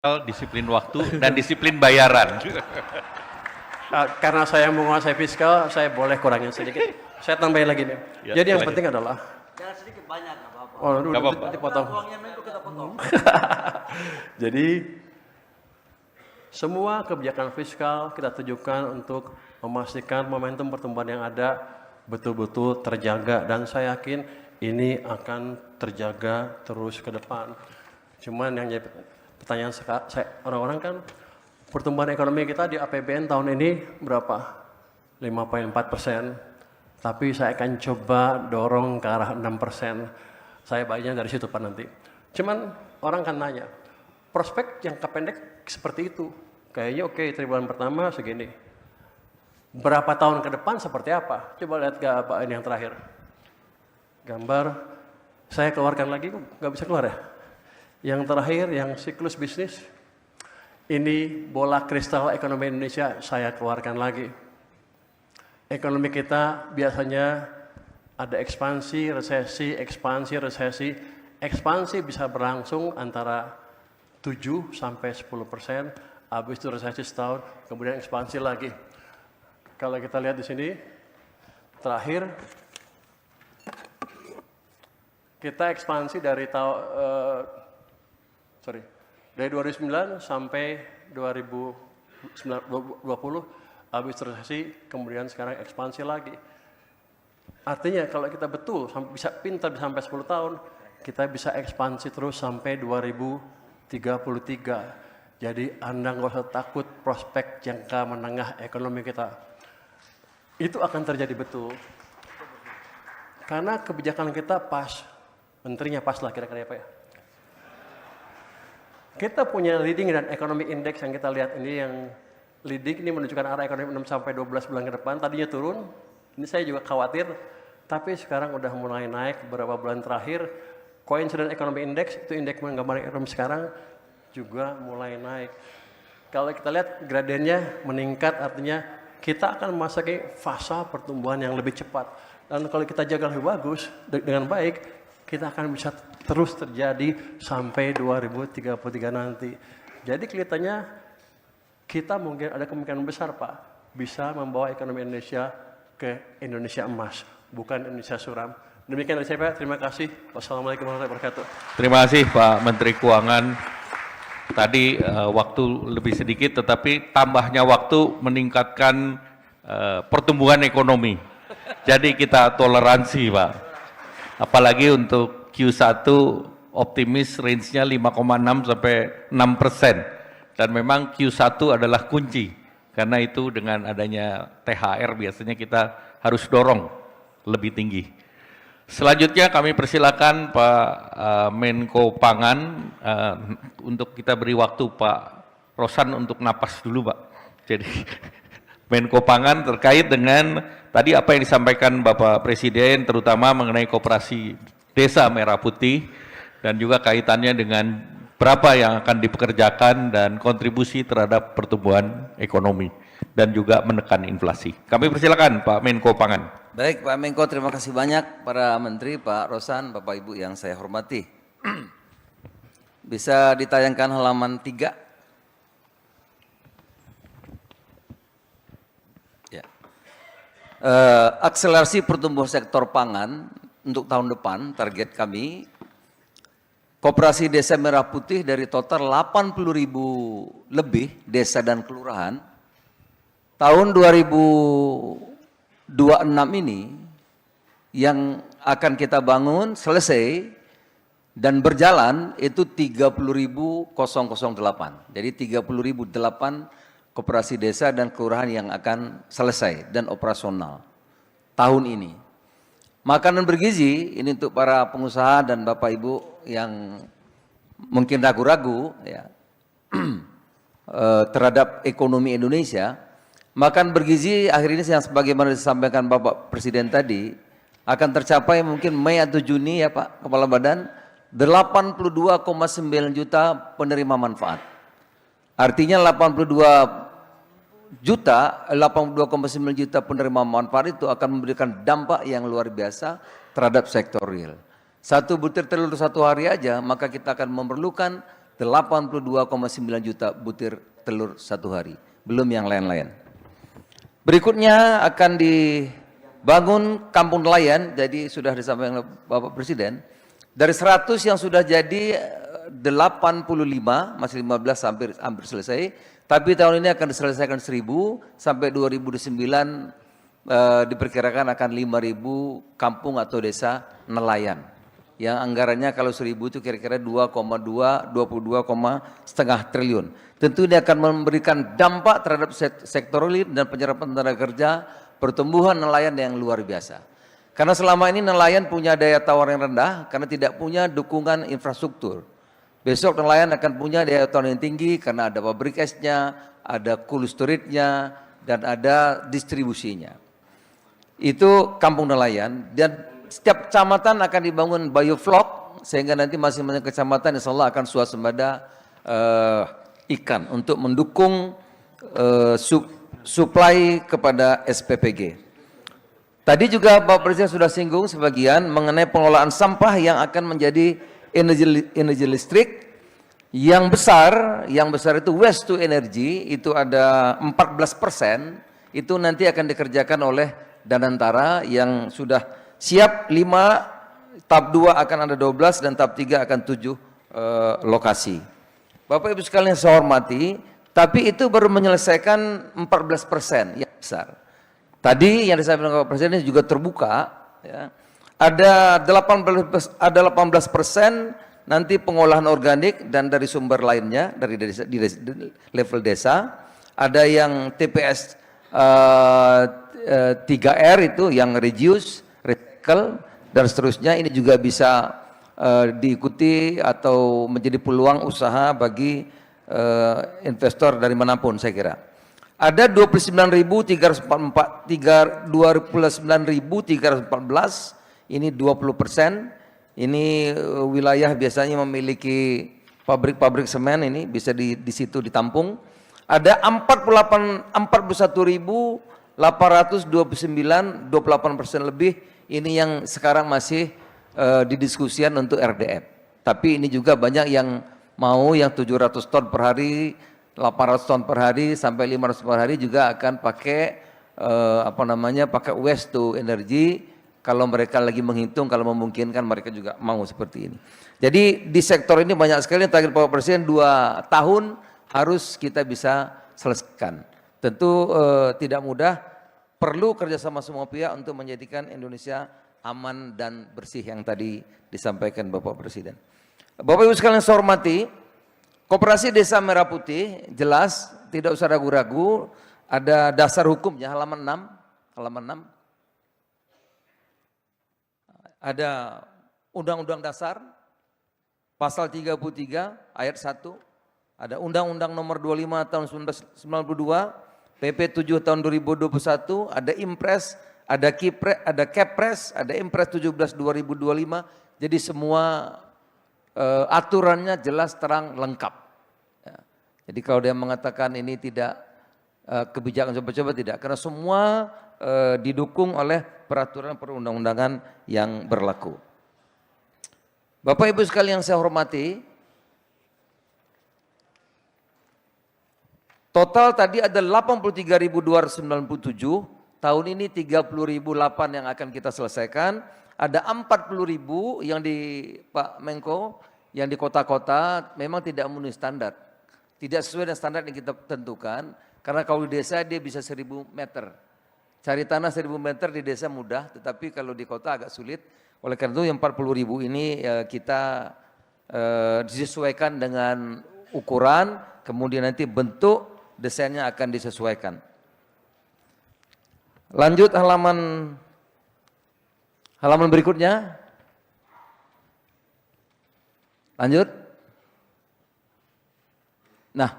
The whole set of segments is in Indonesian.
disiplin waktu, dan disiplin bayaran. Karena saya menguasai fiskal, saya boleh kurangin sedikit. Saya tambahin lagi nih. Ya, Jadi yang silakan. penting adalah, Jangan sedikit banyak, nggak apa-apa. oh, Nggak apa-apa. dipotong. Uangnya Menko kita potong. Jadi semua kebijakan fiskal kita tujukan untuk memastikan momentum pertumbuhan yang ada betul-betul terjaga, dan saya yakin ini akan terjaga terus ke depan. Cuman yang jadi pertanyaan orang-orang kan, pertumbuhan ekonomi kita di APBN tahun ini berapa? 5,4%. Tapi saya akan coba dorong ke arah 6%. Saya bayinya dari situ Pak nanti. Cuman orang kan nanya, prospek jangka pendek seperti itu. Kayaknya oke, triwulan pertama segini. Berapa tahun ke depan seperti apa? Coba lihat ini yang terakhir. Gambar, saya keluarkan lagi, nggak bisa keluar ya? Yang terakhir, yang siklus bisnis, ini bola kristal ekonomi Indonesia saya keluarkan lagi. Ekonomi kita biasanya ada ekspansi, resesi, ekspansi, resesi. Ekspansi bisa berlangsung antara 7 sampai 10%, habis itu resesi setahun, kemudian ekspansi lagi. Kalau kita lihat di sini, terakhir kita ekspansi dari dari 2009 sampai 2020, habis resesi, kemudian sekarang ekspansi lagi. Artinya kalau kita betul bisa pintar sampai 10 tahun, kita bisa ekspansi terus sampai 2033. Jadi Anda nggak usah takut prospek jangka menengah ekonomi kita. Itu akan terjadi betul. Karena kebijakan kita pas, menterinya pas lah kira-kira apa ya. Kita punya leading dan economy index yang kita lihat ini, yang leading ini menunjukkan arah ekonomi 6 sampai 12 bulan ke depan. Tadinya turun, ini saya juga khawatir, tapi sekarang udah mulai naik beberapa bulan terakhir. Coincident Economy Index, itu indeks menggambarkan ekonomi sekarang, juga mulai naik. Kalau kita lihat gradiennya meningkat, artinya kita akan memasuki fase pertumbuhan yang lebih cepat. Dan kalau kita jaga lebih bagus, dengan baik, kita akan bisa terus terjadi sampai 2033 nanti. Jadi kelihatannya kita mungkin ada kemungkinan besar Pak, bisa membawa ekonomi Indonesia ke Indonesia emas, bukan Indonesia suram. Demikian dari saya Pak, terima kasih. Wassalamualaikum warahmatullahi wabarakatuh. Terima kasih Pak Menteri Keuangan. Tadi waktu lebih sedikit, tetapi tambahnya waktu meningkatkan pertumbuhan ekonomi. Jadi kita toleransi Pak. Apalagi untuk Q1 optimis range-nya 5,6 sampai 6%. Dan memang Q1 adalah kunci. Karena itu dengan adanya THR biasanya kita harus dorong lebih tinggi. Selanjutnya kami persilakan Pak Menko Pangan, untuk kita beri waktu Pak Rosan untuk napas dulu Pak. Jadi Menko Pangan terkait dengan tadi apa yang disampaikan Bapak Presiden, terutama mengenai koperasi Desa Merah Putih, dan juga kaitannya dengan berapa yang akan dipekerjakan dan kontribusi terhadap pertumbuhan ekonomi dan juga menekan inflasi. Kami persilakan Pak Menko Pangan. Baik Pak Menko, terima kasih banyak para Menteri, Pak Rosan, Bapak Ibu yang saya hormati. Bisa ditayangkan halaman 3. Ya. Akselerasi pertumbuhan sektor pangan untuk tahun depan, target kami, Koperasi Desa Merah Putih dari total 80.000 lebih desa dan kelurahan, tahun 2026 ini yang akan kita bangun selesai dan berjalan itu 30.008. Jadi 30.008 koperasi desa dan kelurahan yang akan selesai dan operasional tahun ini. Makanan bergizi ini untuk para pengusaha dan Bapak Ibu yang mungkin ragu-ragu ya terhadap ekonomi Indonesia. Makan bergizi akhir ini yang sebagaimana disampaikan Bapak Presiden tadi akan tercapai mungkin Mei atau Juni ya Pak Kepala Badan, 82,9 juta penerima manfaat. Artinya 82,9 juta penerima manfaat itu akan memberikan dampak yang luar biasa terhadap sektor real. Satu butir telur satu hari aja, maka kita akan memerlukan 82,9 juta butir telur satu hari, belum yang lain-lain. Berikutnya akan dibangun kampung nelayan, jadi sudah disampaikan oleh Bapak Presiden, dari 100 yang sudah jadi 85, masih 15 hampir selesai, tapi tahun ini akan diselesaikan 1000, sampai 2009 diperkirakan akan 5.000 kampung atau desa nelayan. Yang anggarannya kalau 1000 itu kira-kira 22,5 triliun. Tentu ini akan memberikan dampak terhadap sektor real dan penyerapan tenaga kerja, pertumbuhan nelayan yang luar biasa. Karena selama ini nelayan punya daya tawar yang rendah karena tidak punya dukungan infrastruktur. Besok nelayan akan punya daya tawar yang tinggi karena ada pabrik esnya, ada cold storage-nya, dan ada distribusinya. Itu kampung nelayan, dan setiap kecamatan akan dibangun bioflok sehingga nanti masing-masing kecamatan insya Allah akan swasembada ikan untuk mendukung supply kepada SPPG. Tadi juga Bapak Presiden sudah singgung sebagian mengenai pengelolaan sampah yang akan menjadi energi listrik yang besar itu waste to energy, itu ada 14%, itu nanti akan dikerjakan oleh Danantara yang sudah siap 5, tahap 2 akan ada 12 dan tahap 3 akan 7 lokasi. Bapak Ibu sekalian saya hormati, tapi itu baru menyelesaikan 14% yang besar. Tadi yang disampaikan Bapak Presiden juga terbuka, ya. Ada 18% nanti pengolahan organik dan dari sumber lainnya dari desa, di level desa. Ada yang TPS 3R itu yang reduce, recycle, dan seterusnya. Ini juga bisa diikuti atau menjadi peluang usaha bagi investor dari manapun saya kira. Ada 29.314, ini 20%. Ini wilayah biasanya memiliki pabrik-pabrik semen, ini bisa di situ ditampung. Ada 41.829, 28% lebih, ini yang sekarang masih didiskusikan untuk RDF. Tapi ini juga banyak yang mau yang 700 ton per hari, 800 ton per hari, sampai 500 per hari juga akan pakai pakai waste to energy. Kalau mereka lagi menghitung, kalau memungkinkan mereka juga mau seperti ini. Jadi di sektor ini banyak sekali target Bapak Presiden 2 tahun harus kita bisa selesaikan. Tentu tidak mudah, perlu kerjasama semua pihak untuk menjadikan Indonesia aman dan bersih yang tadi disampaikan Bapak Presiden. Bapak Ibu sekalian saya hormati, Koperasi Desa Merah Putih jelas, tidak usah ragu-ragu, ada dasar hukumnya halaman 6. Ada Undang-Undang Dasar pasal 33 ayat 1, ada Undang-Undang nomor 25 tahun 1992, PP 7 tahun 2021, ada Impres, ada Kepres, ada Impres 17 2025. Jadi semua aturannya jelas, terang, lengkap. Ya. Jadi kalau dia mengatakan ini tidak kebijakan coba-coba, tidak, karena semua didukung oleh peraturan perundang-undangan yang berlaku. Bapak Ibu sekalian yang saya hormati, total tadi ada 83.297, tahun ini 30.008 yang akan kita selesaikan, ada 40.000 yang di Pak Menko, yang di kota-kota memang tidak memenuhi standar, tidak sesuai dengan standar yang kita tentukan, karena kalau di desa dia bisa 1.000 meter. Cari tanah 1.000 meter di desa mudah, tetapi kalau di kota agak sulit. Oleh karena itu yang 40.000 ini kita disesuaikan dengan ukuran, kemudian nanti bentuk desainnya akan disesuaikan. Lanjut halaman berikutnya. Lanjut. Nah,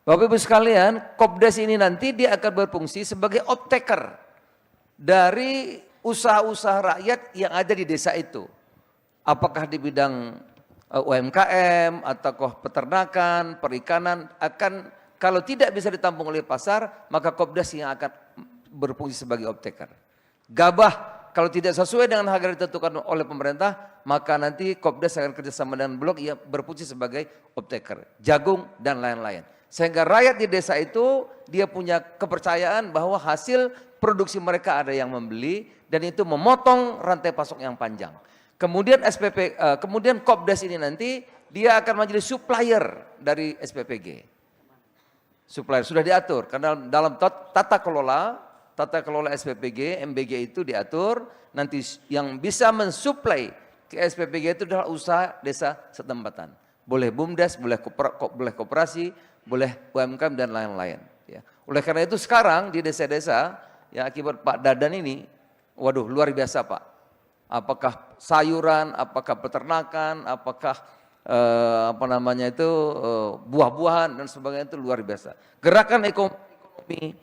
Bapak Ibu sekalian, Kopdes ini nanti dia akan berfungsi sebagai optaker dari usaha-usaha rakyat yang ada di desa itu. Apakah di bidang UMKM, ataukah peternakan, perikanan, akan kalau tidak bisa ditampung oleh pasar, maka Kopdes yang akan berfungsi sebagai optaker. Gabah kalau tidak sesuai dengan harga ditentukan oleh pemerintah, maka nanti Kopdes akan kerjasama dengan Bulog yang berfungsi sebagai off-taker, jagung dan lain-lain. Sehingga rakyat di desa itu dia punya kepercayaan bahwa hasil produksi mereka ada yang membeli dan itu memotong rantai pasok yang panjang. Kemudian kemudian Kopdes ini nanti dia akan menjadi supplier dari SPPG. Supplier sudah diatur karena dalam tata kelola SPPG, MBG itu diatur nanti yang bisa mensuplai ke SPPG itu adalah usaha desa setempatan. Boleh BUMDes, boleh koperasi, boleh UMKM dan lain-lain. Ya. Oleh karena itu sekarang di desa-desa ya akibat Pak Dadan ini, waduh luar biasa Pak. Apakah sayuran, apakah peternakan, apakah buah-buahan dan sebagainya itu luar biasa. Gerakan ekonomi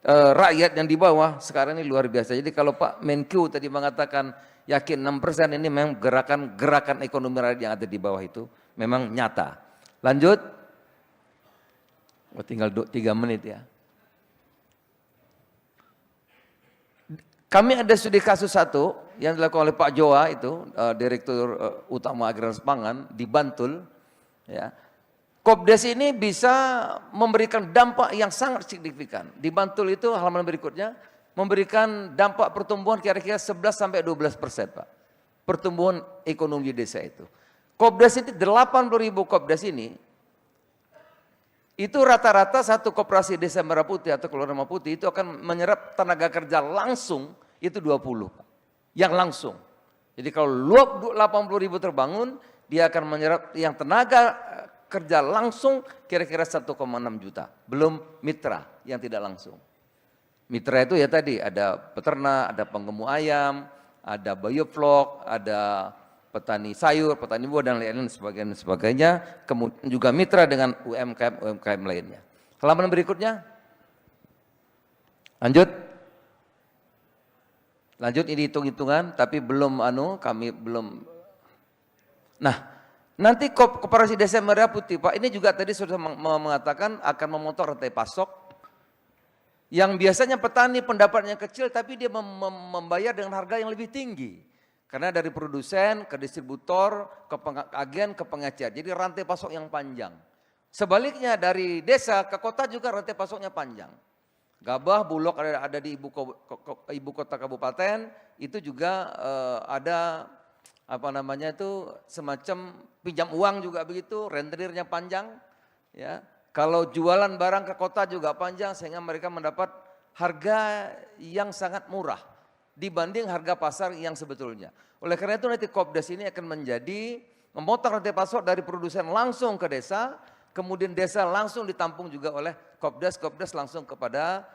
rakyat yang di bawah sekarang ini luar biasa. Jadi kalau Pak Menku tadi mengatakan yakin 6% ini memang gerakan ekonomi rakyat yang ada di bawah itu memang nyata. Lanjut. Tinggal 3 menit ya. Kami ada studi kasus satu yang dilakukan oleh Pak Joa itu, Direktur Utama Agrarian Pangan di Bantul. Ya. Kopdes ini bisa memberikan dampak yang sangat signifikan. Di Bantul itu halaman berikutnya memberikan dampak pertumbuhan kira-kira 11-12% Pak. Pertumbuhan ekonomi di desa itu. Kopdes ini 80.000 Kopdes ini itu rata-rata satu koperasi desa Merah Putih atau Kelurahan Merah Putih itu akan menyerap tenaga kerja langsung itu 20 Pak. Yang langsung. Jadi kalau 80.000 terbangun dia akan menyerap yang tenaga kerja langsung kira-kira 1,6 juta. Belum mitra yang tidak langsung. Mitra itu ya tadi ada peternak, ada penggemu ayam, ada bioflok, ada petani sayur, petani buah dan lain-lain sebagainya. Kemudian juga mitra dengan UMKM lainnya. Halaman berikutnya. Lanjut ini hitung-hitungan tapi kami belum. Nah, nanti Koperasi Desa Merah Putih Pak ini juga tadi sudah mengatakan akan memotong rantai pasok yang biasanya petani pendapatnya kecil tapi dia membayar dengan harga yang lebih tinggi. Karena dari produsen ke distributor, ke agen, ke pengecer. Jadi rantai pasok yang panjang. Sebaliknya dari desa ke kota juga rantai pasoknya panjang. Gabah, Bulog ada di ibu kota kabupaten, itu juga ada semacam pinjam uang juga begitu, rentenirnya panjang. Ya. Kalau jualan barang ke kota juga panjang sehingga mereka mendapat harga yang sangat murah dibanding harga pasar yang sebetulnya. Oleh karena itu nanti Kopdes ini akan menjadi memotong rantai pasok dari produsen langsung ke desa, kemudian desa langsung ditampung juga oleh Kopdes langsung kepada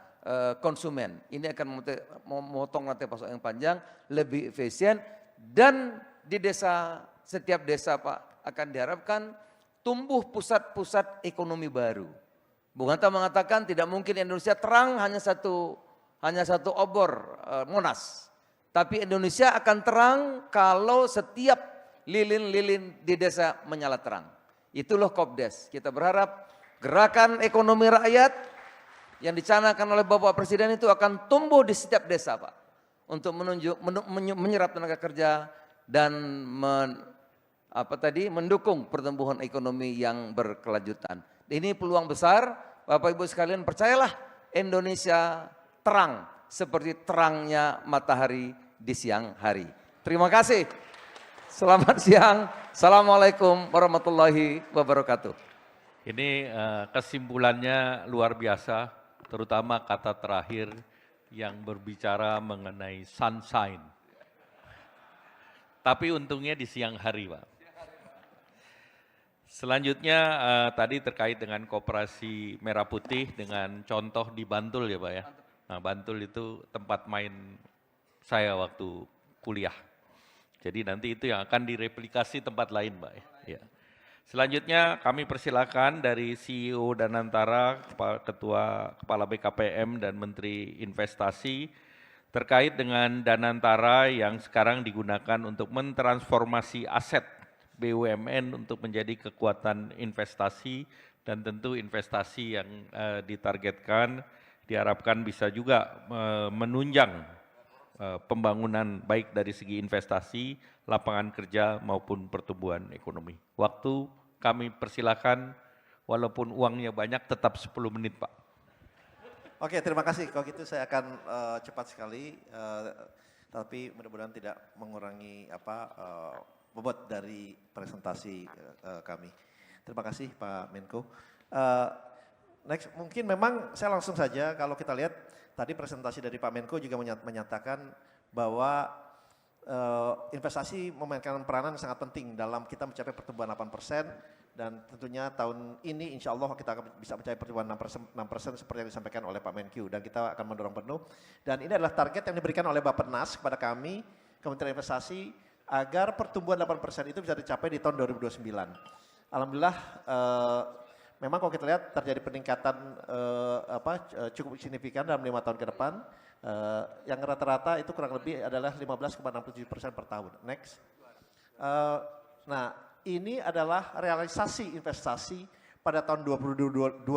konsumen. Ini akan memotong rantai pasok yang panjang, lebih efisien dan di desa, setiap desa Pak akan diharapkan tumbuh pusat-pusat ekonomi baru. Bung Hatta mengatakan tidak mungkin Indonesia terang hanya satu obor Monas. Tapi Indonesia akan terang kalau setiap lilin-lilin di desa menyala terang. Itulah Kopdes. Kita berharap gerakan ekonomi rakyat yang dicanangkan oleh Bapak Presiden itu akan tumbuh di setiap desa Pak. Untuk menyerap tenaga kerja dan mendukung pertumbuhan ekonomi yang berkelanjutan. Ini peluang besar, Bapak Ibu sekalian percayalah Indonesia terang seperti terangnya matahari di siang hari. Terima kasih. Selamat siang. Assalamualaikum warahmatullahi wabarakatuh. Ini kesimpulannya luar biasa, terutama kata terakhir yang berbicara mengenai sunshine. Tapi untungnya di siang hari, Pak. Selanjutnya tadi terkait dengan Koperasi Merah Putih dengan contoh di Bantul ya Pak ya. Nah Bantul itu tempat main saya waktu kuliah. Jadi nanti itu yang akan direplikasi tempat lain Pak ya. Selanjutnya kami persilakan dari CEO Danantara, Kepala BKPM dan Menteri Investasi terkait dengan Danantara yang sekarang digunakan untuk mentransformasi aset BUMN untuk menjadi kekuatan investasi dan tentu investasi yang ditargetkan diharapkan bisa juga menunjang pembangunan baik dari segi investasi, lapangan kerja maupun pertumbuhan ekonomi. Waktu kami persilakan, walaupun uangnya banyak tetap 10 menit Pak. Oke, terima kasih. Kalau gitu saya akan cepat sekali, tapi mudah-mudahan tidak mengurangi bobot dari presentasi kami. Terima kasih Pak Menko. Next, mungkin memang saya langsung saja kalau kita lihat tadi presentasi dari Pak Menko juga menyatakan bahwa investasi memainkan peranan sangat penting dalam kita mencapai pertumbuhan 8%, dan tentunya tahun ini insya Allah kita akan bisa mencapai pertumbuhan 6% seperti yang disampaikan oleh Pak Menko, dan kita akan mendorong penuh. Dan ini adalah target yang diberikan oleh Bappenas kepada kami, Kementerian Investasi, agar pertumbuhan 8% itu bisa dicapai di tahun 2029. Alhamdulillah, memang kalau kita lihat terjadi peningkatan cukup signifikan dalam 5 tahun ke depan, yang rata-rata itu kurang lebih adalah 15,67% per tahun. Next. Nah, ini adalah realisasi investasi pada tahun 2025.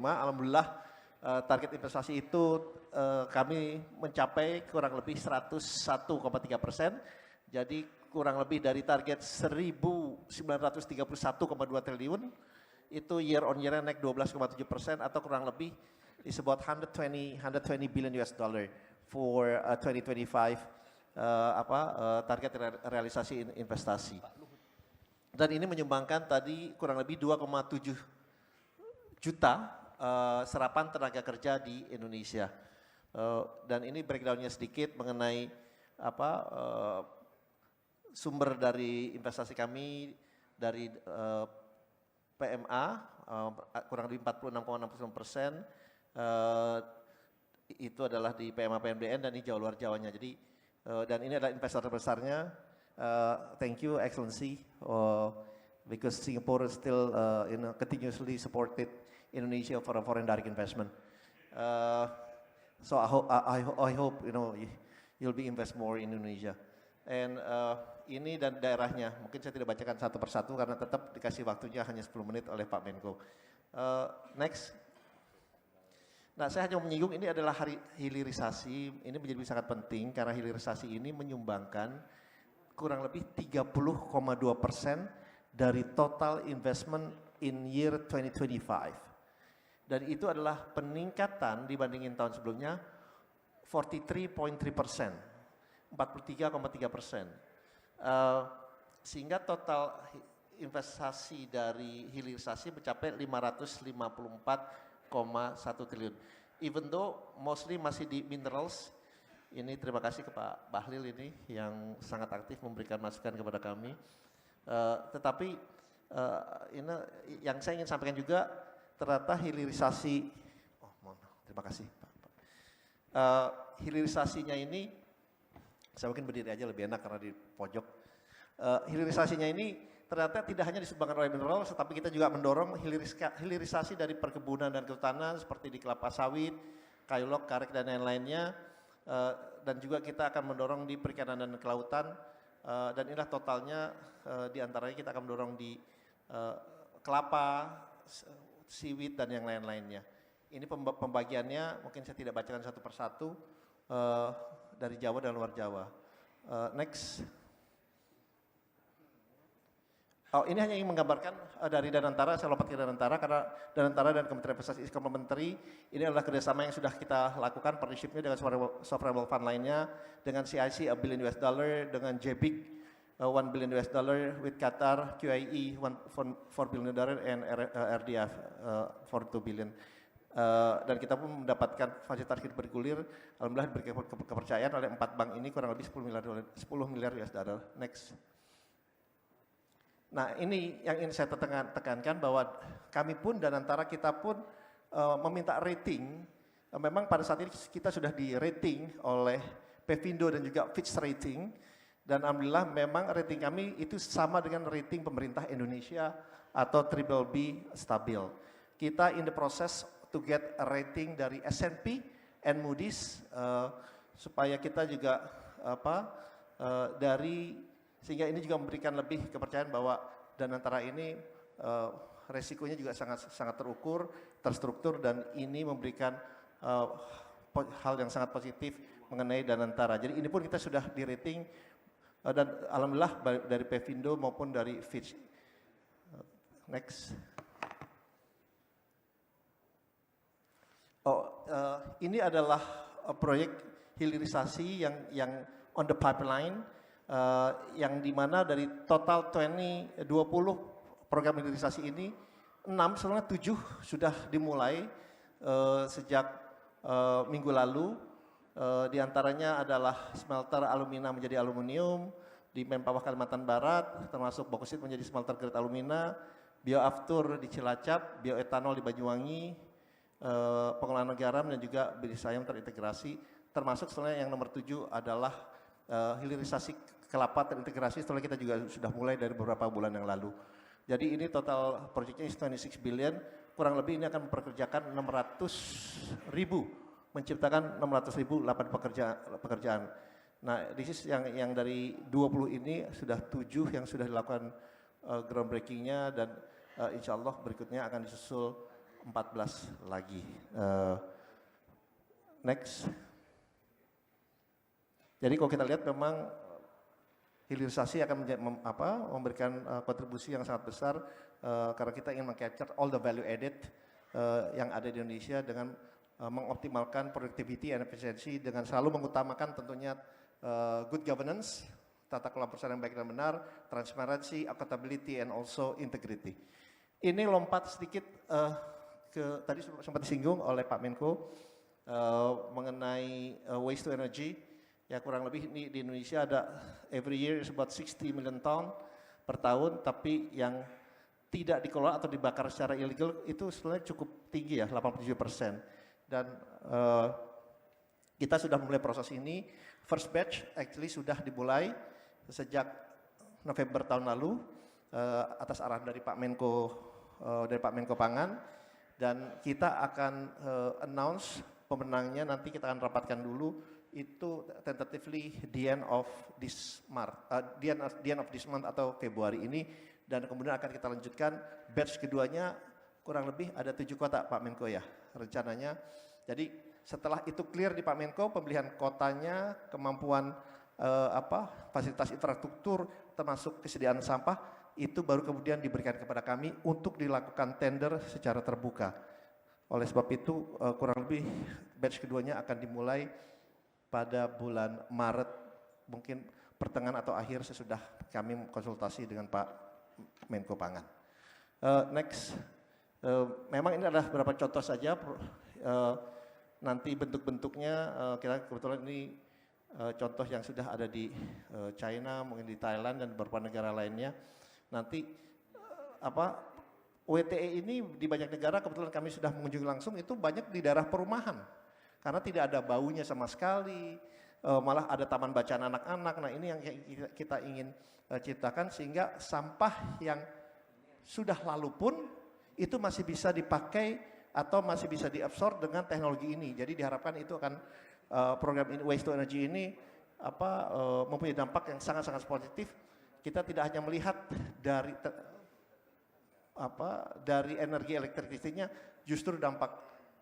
Alhamdulillah, target investasi itu kami mencapai kurang lebih 101,3%. Jadi kurang lebih dari target 1.931,2 triliun, itu year on year naik 12,7% atau kurang lebih is about 120 billion US dollar for 2025 target realisasi investasi. Dan ini menyumbangkan tadi kurang lebih 2,7 juta serapan tenaga kerja di Indonesia. Dan ini breakdownnya sedikit mengenai sumber dari investasi kami dari PMA kurang lebih 46,6%, itu adalah di PMA PMDN, dan ini Jawa luar Jawanya. Jadi dan ini adalah investor terbesarnya. Thank you Excellency, because Singapore still continuously supported Indonesia for a foreign direct investment. So I hope you'll be invest more in Indonesia. And ini dan daerahnya, mungkin saya tidak bacakan satu persatu karena tetap dikasih waktunya hanya 10 menit oleh Pak Menko. Next. Nah, saya hanya menyinggung ini adalah hilirisasi, ini menjadi sangat penting karena hilirisasi ini menyumbangkan kurang lebih 30,2% dari total investment in year 2025. Dan itu adalah peningkatan dibandingin tahun sebelumnya 43,3%. 43,3%, sehingga total investasi dari hilirisasi mencapai 554,1 triliun. Even though mostly masih di minerals, ini terima kasih ke Pak Bahlil ini yang sangat aktif memberikan masukan kepada kami. Tetapi ini yang saya ingin sampaikan juga, ternyata hilirisasi, terima kasih Pak. Hilirisasinya ini, saya mungkin berdiri aja lebih enak karena di pojok. Hilirisasinya ini ternyata tidak hanya disumbangkan oleh mineral, tetapi kita juga mendorong hilirisasi dari perkebunan dan kehutanan seperti di kelapa sawit, kayu log, karet, dan lain-lainnya. Dan juga kita akan mendorong di perikanan dan kelautan. Dan inilah totalnya, di antaranya kita akan mendorong di kelapa, siwit, dan yang lain-lainnya. Ini pembagiannya, mungkin saya tidak bacakan satu persatu. Dari Jawa dan luar Jawa. Next. Oh, ini hanya ingin menggambarkan dari Danantara, saya lompat ke Danantara karena Danantara dan Kementerian Investasi is complementary. Ini adalah kerjasama yang sudah kita lakukan, partnership-nya dengan sovereign wealth fund lainnya, dengan CIC $1 billion, dengan JBIC $1 billion, with Qatar, QIE $4 billion, and RDF for $2 billion. Dan kita pun mendapatkan fasilitas kredit bergulir, alhamdulillah diberi kepercayaan oleh 4 bank ini kurang lebih 10 miliar US dollar. Next. Nah, ini yang ingin saya tekankan bahwa kami pun dan antara kita pun meminta rating. Memang pada saat ini kita sudah di rating oleh Pevindo dan juga Fitch Rating, dan alhamdulillah memang rating kami itu sama dengan rating pemerintah Indonesia atau BBB stabil. Kita in the process to get a rating dari S&P and Moody's, supaya kita juga sehingga ini juga memberikan lebih kepercayaan bahwa Danantara ini resikonya juga sangat terukur, terstruktur, dan ini memberikan hal yang sangat positif mengenai Danantara. Jadi ini pun kita sudah di rating dan alhamdulillah dari Pevindo maupun dari Fitch. Next. Ini adalah proyek hilirisasi yang on the pipeline, yang dimana dari total 20 program hilirisasi ini, 6 sebenarnya 7 sudah dimulai sejak minggu lalu. Di antaranya adalah smelter alumina menjadi aluminium di Mempawah Kalimantan Barat, termasuk bauxit menjadi smelter grade alumina, bioaftur di Cilacap, bioetanol di Banyuwangi, pengelolaan garam dan juga biosayam terintegrasi, termasuk sebenarnya yang nomor 7 adalah hilirisasi kelapa terintegrasi setelah kita juga sudah mulai dari beberapa bulan yang lalu. Jadi ini total proyeknya is 26 billion, kurang lebih ini akan memperkerjakan 600.000, menciptakan 600.000 lapangan pekerjaan. Nah, this is yang dari 20 ini sudah 7 yang sudah dilakukan groundbreakingnya, dan insya Allah berikutnya akan disusul 14 lagi. Next. Jadi kalau kita lihat memang hilirisasi akan memberikan kontribusi yang sangat besar karena kita ingin meng-capture all the value added yang ada di Indonesia dengan mengoptimalkan productivity and efficiency dengan selalu mengutamakan tentunya good governance, tata kelola perusahaan yang baik dan benar, transparency, accountability, and also integrity. Ini lompat sedikit tadi sempat disinggung oleh Pak Menko mengenai waste to energy. Ya kurang lebih ini di Indonesia ada every year is about 60 million ton per tahun, tapi yang tidak dikelola atau dibakar secara ilegal itu sebenarnya cukup tinggi ya, 87%. Dan kita sudah mulai proses ini, first batch actually sudah dimulai sejak November tahun lalu atas arahan dari Pak Menko Pangan, dan kita akan announce pemenangnya, nanti kita akan rapatkan dulu itu tentatively the end of this month atau Februari ini, dan kemudian akan kita lanjutkan batch keduanya kurang lebih ada 7 kota Pak Menko ya rencananya. Jadi setelah itu clear di Pak Menko pemilihan kotanya, kemampuan fasilitas infrastruktur termasuk kesediaan sampah, itu baru kemudian diberikan kepada kami untuk dilakukan tender secara terbuka. Oleh sebab itu kurang lebih batch keduanya akan dimulai pada bulan Maret, mungkin pertengahan atau akhir sesudah kami konsultasi dengan Pak Menko Pangan. Next, memang ini adalah beberapa contoh saja, nanti bentuk-bentuknya kebetulan ini contoh yang sudah ada di China, mungkin di Thailand dan beberapa negara lainnya. Nanti WTE ini di banyak negara kebetulan kami sudah mengunjungi langsung, itu banyak di daerah perumahan. Karena tidak ada baunya sama sekali, malah ada taman bacaan anak-anak. Nah ini yang kita ingin ciptakan sehingga sampah yang sudah lalu pun itu masih bisa dipakai atau masih bisa diabsorb dengan teknologi ini. Jadi diharapkan itu akan program ini, Waste to Energy ini mempunyai dampak yang sangat-sangat positif. Kita tidak hanya melihat dari energi elektrisitasnya, justru dampak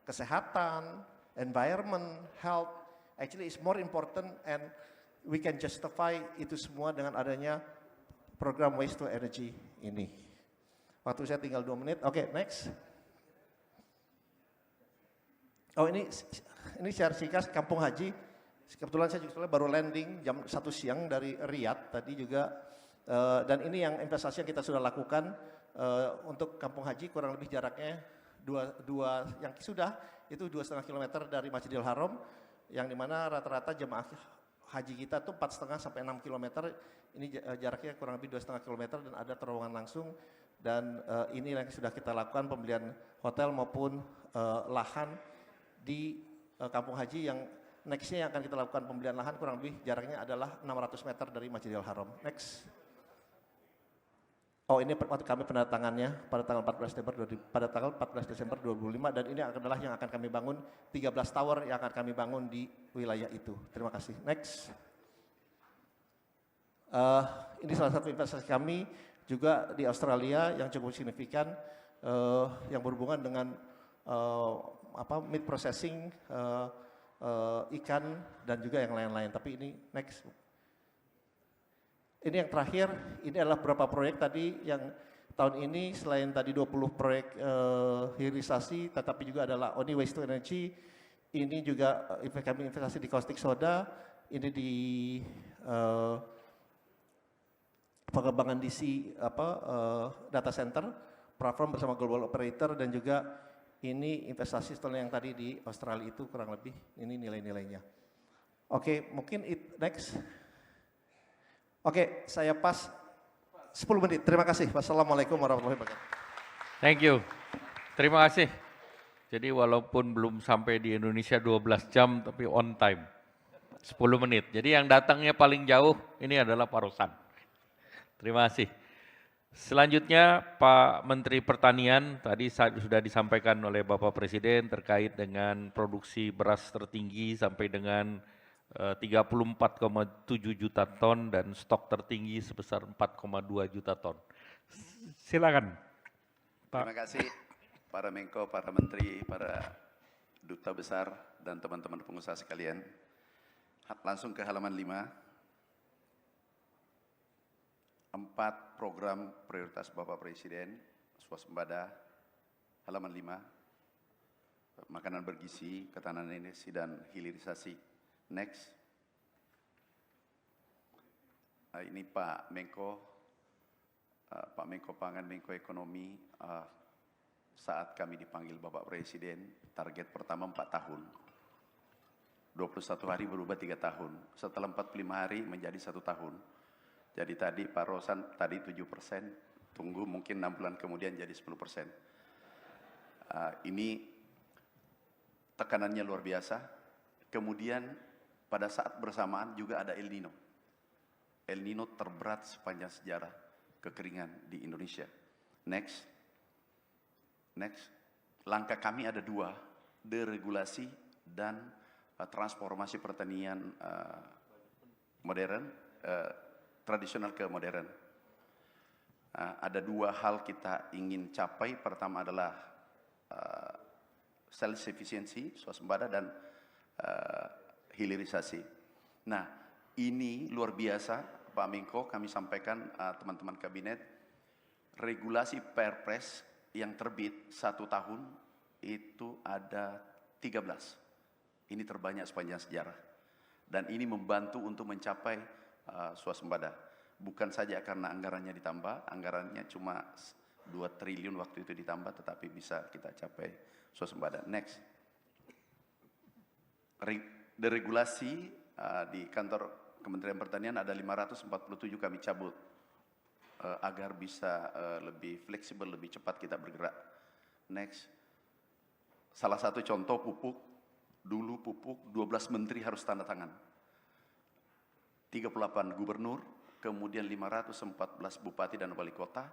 kesehatan, environment, health, actually is more important, and we can justify itu semua dengan adanya program Waste to Energy ini. Waktu saya tinggal 2 menit. Oke, next. Oh ini share singkat Kampung Haji. Kebetulan saya juga baru landing jam 1 siang dari Riyadh tadi juga. Dan ini yang investasi yang kita sudah lakukan untuk Kampung Haji, kurang lebih jaraknya yang sudah itu 2,5 km dari Masjidil Haram, yang dimana rata-rata jemaah haji kita tuh 4,5 sampai 6 km. Ini jaraknya kurang lebih 2,5 km dan ada terowongan langsung. Dan ini yang sudah kita lakukan pembelian hotel maupun lahan di Kampung Haji, yang nextnya yang akan kita lakukan pembelian lahan kurang lebih jaraknya adalah 600 meter dari Masjidil Haram. Next. Oh ini waktu kami penandatangannya pada tanggal 14 Desember 2005, dan ini adalah yang akan kami bangun 13 tower yang akan kami bangun di wilayah itu. Terima kasih. Next. Ini salah satu investasi kami juga di Australia yang cukup signifikan, yang berhubungan dengan meat processing ikan dan juga yang lain-lain. Tapi ini next. Ini yang terakhir, ini adalah beberapa proyek tadi yang tahun ini selain tadi 20 proyek hilirisasi, tetapi juga adalah Oni Waste to Energy. Ini juga kami investasi di caustic soda, ini di pengembangan DC data center, platform bersama global operator, dan juga ini investasi setelah yang tadi di Australia itu kurang lebih ini nilai-nilainya. Oke, mungkin next. Oke, saya pas 10 menit. Terima kasih. Wassalamualaikum warahmatullahi wabarakatuh. Thank you. Terima kasih. Jadi walaupun belum sampai di Indonesia 12 jam, tapi on time. 10 menit. Jadi yang datangnya paling jauh ini adalah Pak Rosan. Terima kasih. Selanjutnya Pak Menteri Pertanian, tadi sudah disampaikan oleh Bapak Presiden terkait dengan produksi beras tertinggi sampai dengan 34,7 juta ton dan stok tertinggi sebesar 4,2 juta ton. Silakan, Pak. Terima kasih para Menko, para Menteri, para Duta Besar, dan teman-teman pengusaha sekalian. Langsung ke halaman 5. 4 program prioritas Bapak Presiden, swasembada, halaman 5, makanan bergizi, ketahanan energi, dan hilirisasi. Next. Ini Pak Menko Pangan, Menko Ekonomi, saat kami dipanggil Bapak Presiden, target pertama 4 tahun. 21 hari berubah 3 tahun. Setelah 45 hari menjadi 1 tahun. Jadi tadi Pak Rosan tadi 7%, tunggu mungkin 6 bulan kemudian jadi 10%. Ini tekanannya luar biasa. Kemudian pada saat bersamaan juga ada El Nino. El Nino terberat sepanjang sejarah kekeringan di Indonesia. Next. Langkah kami ada 2, deregulasi dan transformasi pertanian modern, tradisional ke modern. Ada 2 hal kita ingin capai. Pertama adalah self sufficiency, swasembada, dan hilirisasi. Nah, ini luar biasa Pak Menko, kami sampaikan teman-teman kabinet, regulasi Perpres yang terbit 1 tahun itu ada 13. Ini terbanyak sepanjang sejarah. Dan ini membantu untuk mencapai swasembada. Bukan saja karena anggarannya ditambah, anggarannya cuma 2 triliun waktu itu ditambah, tetapi bisa kita capai swasembada. Next. Deregulasi di kantor Kementerian Pertanian ada 547 kami cabut agar bisa lebih fleksibel, lebih cepat kita bergerak. Next. Salah satu contoh pupuk, dulu pupuk 12 menteri harus tanda tangan. 38 gubernur, kemudian 514 bupati dan wali kota,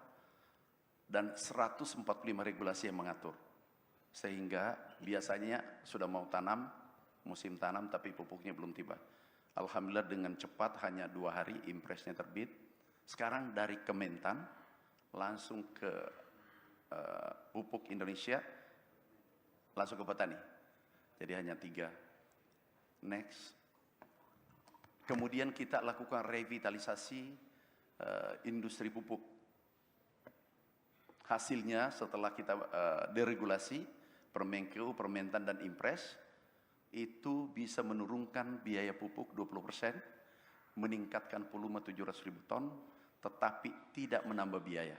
dan 145 regulasi yang mengatur. Sehingga biasanya sudah mau tanam, musim tanam, tapi pupuknya belum tiba. Alhamdulillah dengan cepat, hanya 2 hari impresnya terbit. Sekarang dari Kementan langsung ke pupuk Indonesia, langsung ke petani. Jadi hanya 3. Next. Kemudian kita lakukan revitalisasi industri pupuk. Hasilnya setelah kita deregulasi, Permenkeu, Permentan, dan Impres, itu bisa menurunkan biaya pupuk 20%, meningkatkan volume 700.000 ton, tetapi tidak menambah biaya.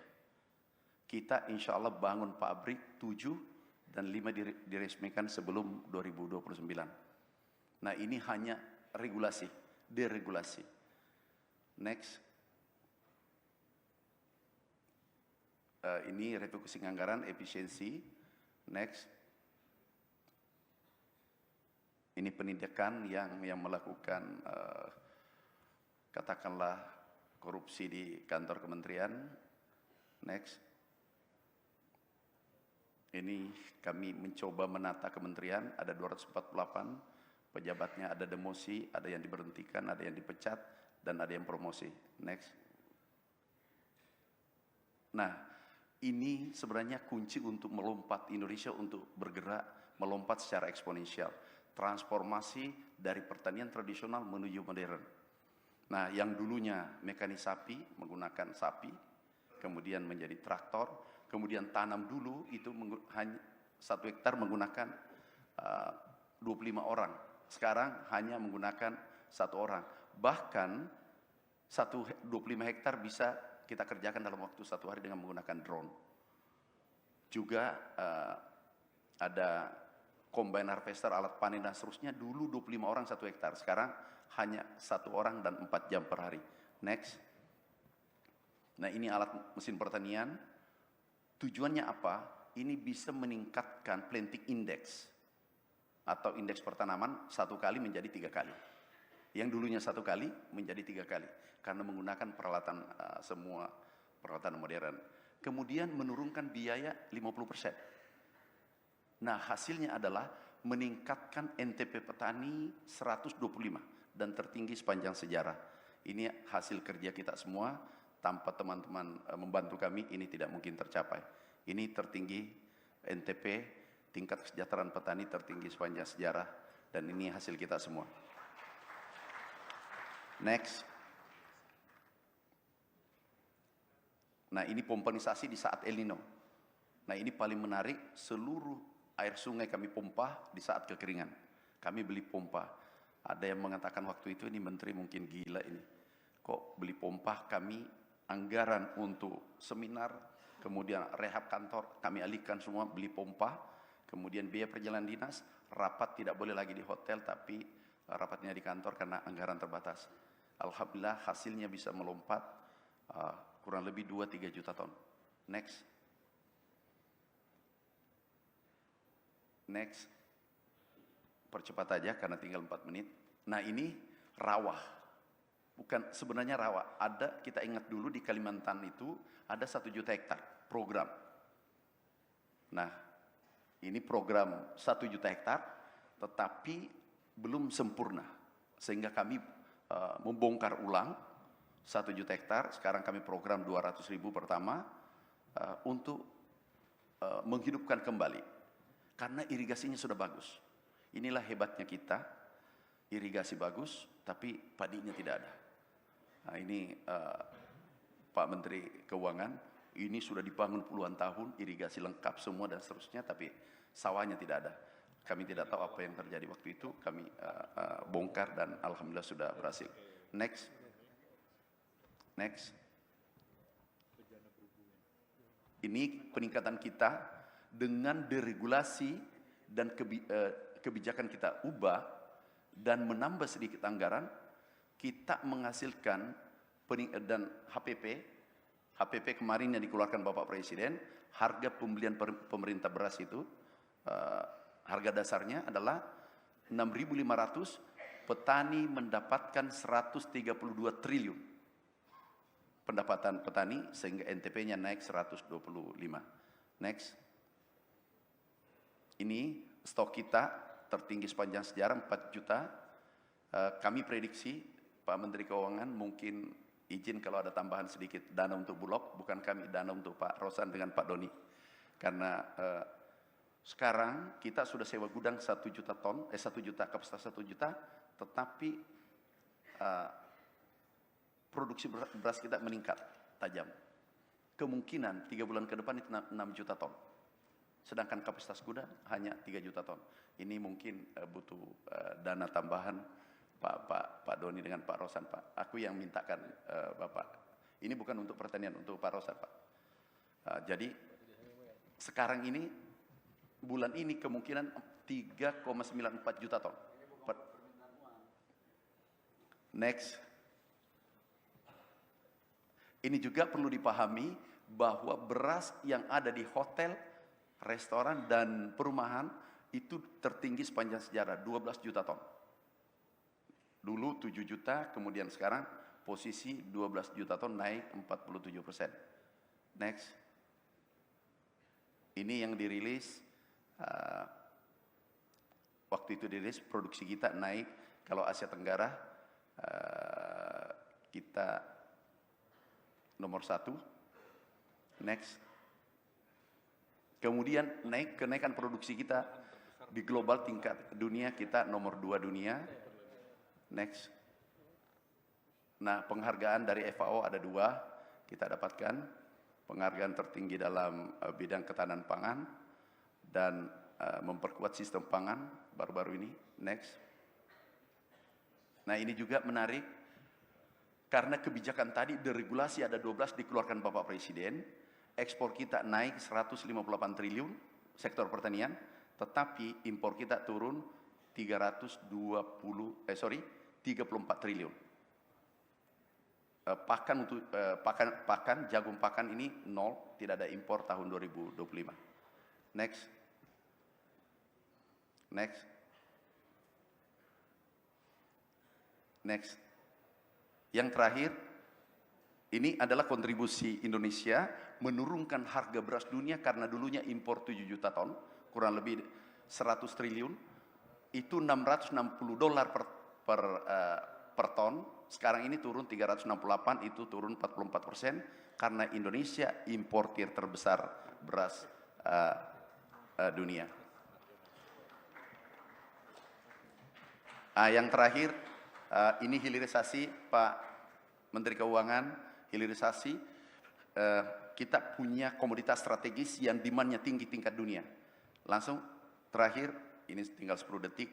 Kita insya Allah bangun pabrik 7 dan 5 diresmikan sebelum 2029. Nah, ini hanya regulasi, deregulasi. Next. Ini refocusing anggaran, efisiensi. Next. Ini penindakan yang melakukan katakanlah korupsi di kantor kementerian. Next. Ini kami mencoba menata kementerian, ada 248 pejabatnya, ada demosi, ada yang diberhentikan, ada yang dipecat, dan ada yang promosi. Next. Nah, ini sebenarnya kunci untuk melompat Indonesia untuk bergerak, melompat secara eksponensial. transformasi dari pertanian tradisional menuju modern. Nah, yang dulunya mekanisasi menggunakan sapi, kemudian menjadi traktor, kemudian tanam dulu itu hanya 1 hektar menggunakan 25 orang. Sekarang hanya menggunakan 1 orang. Bahkan 25 hektar bisa kita kerjakan dalam waktu 1 hari dengan menggunakan drone. Juga ada combine harvester, alat panen dan seterusnya. Dulu 25 orang 1 hektar, sekarang hanya 1 orang dan 4 jam per hari. Next. Nah, ini alat mesin pertanian. Tujuannya apa? Ini bisa meningkatkan planting index atau indeks pertanaman 1 kali menjadi 3 kali. Yang dulunya 1 kali menjadi 3 kali karena menggunakan peralatan semua peralatan modern. Kemudian menurunkan biaya 50%. Nah, hasilnya adalah meningkatkan NTP petani 125 dan tertinggi sepanjang sejarah. Ini hasil kerja kita semua. Tanpa teman-teman membantu kami, ini tidak mungkin tercapai. Ini tertinggi NTP, tingkat kesejahteraan petani tertinggi sepanjang sejarah, dan ini hasil kita semua. Next. Nah, ini pompanisasi di saat El Nino. Nah, ini paling menarik, seluruh air sungai kami pompa di saat kekeringan. Kami beli pompa. Ada yang mengatakan waktu itu, ini menteri mungkin gila ini. Kok beli pompa? Kami anggaran untuk seminar, kemudian rehab kantor, kami alihkan semua beli pompa, kemudian biaya perjalanan dinas, rapat tidak boleh lagi di hotel, tapi rapatnya di kantor karena anggaran terbatas. Alhamdulillah hasilnya bisa melompat kurang lebih 2-3 juta ton. Next. Next. Percepat aja karena tinggal 4 menit. Nah, ini rawa. Bukan sebenarnya rawa. Ada, kita ingat dulu di Kalimantan itu ada 1 juta hektar program. Nah, ini program 1 juta hektar, tetapi belum sempurna. Sehingga kami membongkar ulang 1 juta hektar. Sekarang kami program 200.000 pertama untuk menghidupkan kembali. Karena irigasinya sudah bagus. Inilah hebatnya kita. Irigasi bagus, tapi padinya tidak ada. Nah, ini Pak Menteri Keuangan, ini sudah dibangun puluhan tahun, irigasi lengkap semua dan seterusnya, tapi sawahnya tidak ada. Kami tidak tahu apa yang terjadi waktu itu, kami bongkar dan alhamdulillah sudah berhasil. Next. Next. Ini peningkatan kita dengan deregulasi dan kebijakan kita ubah dan menambah sedikit anggaran, kita menghasilkan dan HPP kemarin yang dikeluarkan Bapak Presiden, harga pembelian pemerintah beras itu, harga dasarnya adalah 6.500, petani mendapatkan 132 triliun pendapatan petani, sehingga NTP-nya naik 125. Next. Ini stok kita tertinggi sepanjang sejarah 4 juta. Kami prediksi Pak Menteri Keuangan mungkin izin kalau ada tambahan sedikit dana untuk Bulog, bukan kami, dana untuk Pak Rosan dengan Pak Doni. Karena sekarang kita sudah sewa gudang 1 juta ton, 1 juta, kapasitas 1 juta, tetapi produksi beras kita meningkat tajam. Kemungkinan 3 bulan ke depan itu 6 juta ton. Sedangkan kapasitas gudang hanya 3 juta ton. Ini mungkin butuh dana tambahan Pak Doni dengan Pak Rosan, Pak. Aku yang mintakan Bapak. Ini bukan untuk pertanian, untuk Pak Rosan, Pak. Jadi sekarang ini bulan ini kemungkinan 3,94 juta ton. Next. Ini juga perlu dipahami bahwa beras yang ada di hotel, restoran dan perumahan itu tertinggi sepanjang sejarah, 12 juta ton. Dulu 7 juta, kemudian sekarang posisi 12 juta ton, naik 47%. Next. Ini yang dirilis, waktu itu dirilis produksi kita naik, kalau Asia Tenggara kita nomor 1. Next. Kemudian kenaikan produksi kita Di global tingkat dunia kita nomor 2 dunia. Next. Nah, penghargaan dari FAO ada 2 kita dapatkan. Penghargaan tertinggi dalam bidang ketahanan pangan dan memperkuat sistem pangan baru-baru ini. Next. Nah, ini juga menarik karena kebijakan tadi deregulasi ada 12 dikeluarkan Bapak Presiden, ekspor kita naik 158 triliun sektor pertanian, tetapi impor kita turun 34 triliun. Pakan jagung pakan ini 0, tidak ada impor tahun 2025. Next. Next. Next. Yang terakhir, ini adalah kontribusi Indonesia menurunkan harga beras dunia karena dulunya impor 7 juta ton, kurang lebih 100 triliun, itu $660 per ton, sekarang ini turun 368, itu turun 44% karena Indonesia importir terbesar beras dunia. Yang terakhir, ini hilirisasi Pak Menteri Keuangan, hilirisasi kita punya komoditas strategis yang demand-nya tinggi tingkat dunia. Langsung terakhir, ini tinggal 10 detik,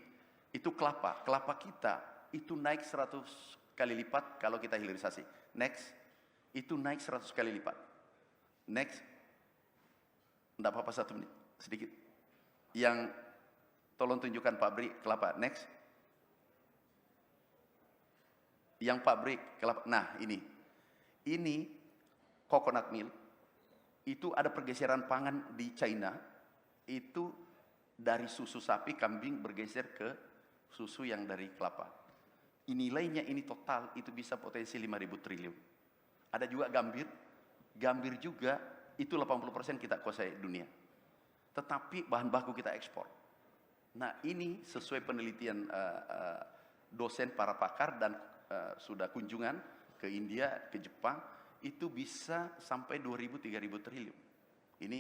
itu kelapa kita itu naik 100 kali lipat kalau kita hilirisasi. Next, itu naik 100 kali lipat. Next, enggak apa-apa 1 menit, sedikit. Yang tolong tunjukkan pabrik kelapa. Next. Yang pabrik kelapa. Nah, ini coconut milk. Itu ada pergeseran pangan di China. Itu dari susu sapi, kambing bergeser ke susu yang dari kelapa. Nilainya ini total itu bisa potensi 5.000 triliun. Ada juga gambir. Gambir juga itu 80% kita kuasai dunia. Tetapi bahan baku kita ekspor. Nah, ini sesuai penelitian dosen para pakar dan sudah kunjungan ke India, ke Jepang, itu bisa sampai 2.000-3.000 triliun. Ini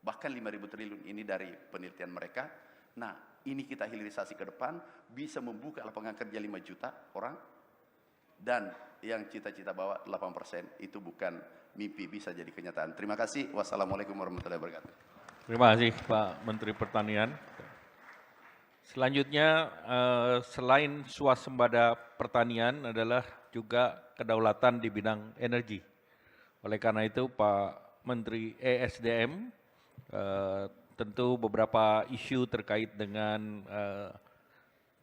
bahkan 5.000 triliun, ini dari penelitian mereka. Nah, ini kita hilirisasi ke depan, bisa membuka lapangan kerja 5 juta orang, dan yang cita-cita bawa 8%, itu bukan mimpi, bisa jadi kenyataan. Terima kasih. Wassalamualaikum warahmatullahi wabarakatuh. Terima kasih Pak Menteri Pertanian. Selanjutnya, selain swasembada pertanian adalah juga kedaulatan di bidang energi. Oleh karena itu Pak Menteri ESDM tentu beberapa isu terkait dengan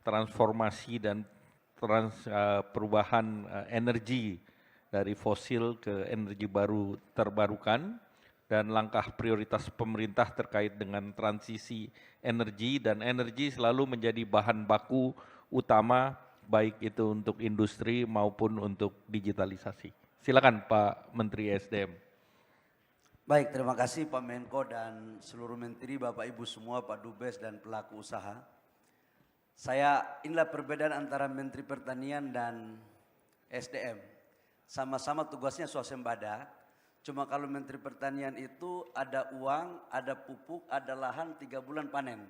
transformasi dan perubahan energi dari fosil ke energi baru terbarukan, dan langkah prioritas pemerintah terkait dengan transisi energi, dan energi selalu menjadi bahan baku utama baik itu untuk industri maupun untuk digitalisasi. Silakan Pak Menteri SDM. Baik, terima kasih Pak Menko dan seluruh menteri, Bapak Ibu semua, Pak Dubes dan pelaku usaha. Inilah perbedaan antara Menteri Pertanian dan SDM. Sama-sama tugasnya swasembada. Cuma kalau Menteri Pertanian itu ada uang, ada pupuk, ada lahan 3 bulan panen.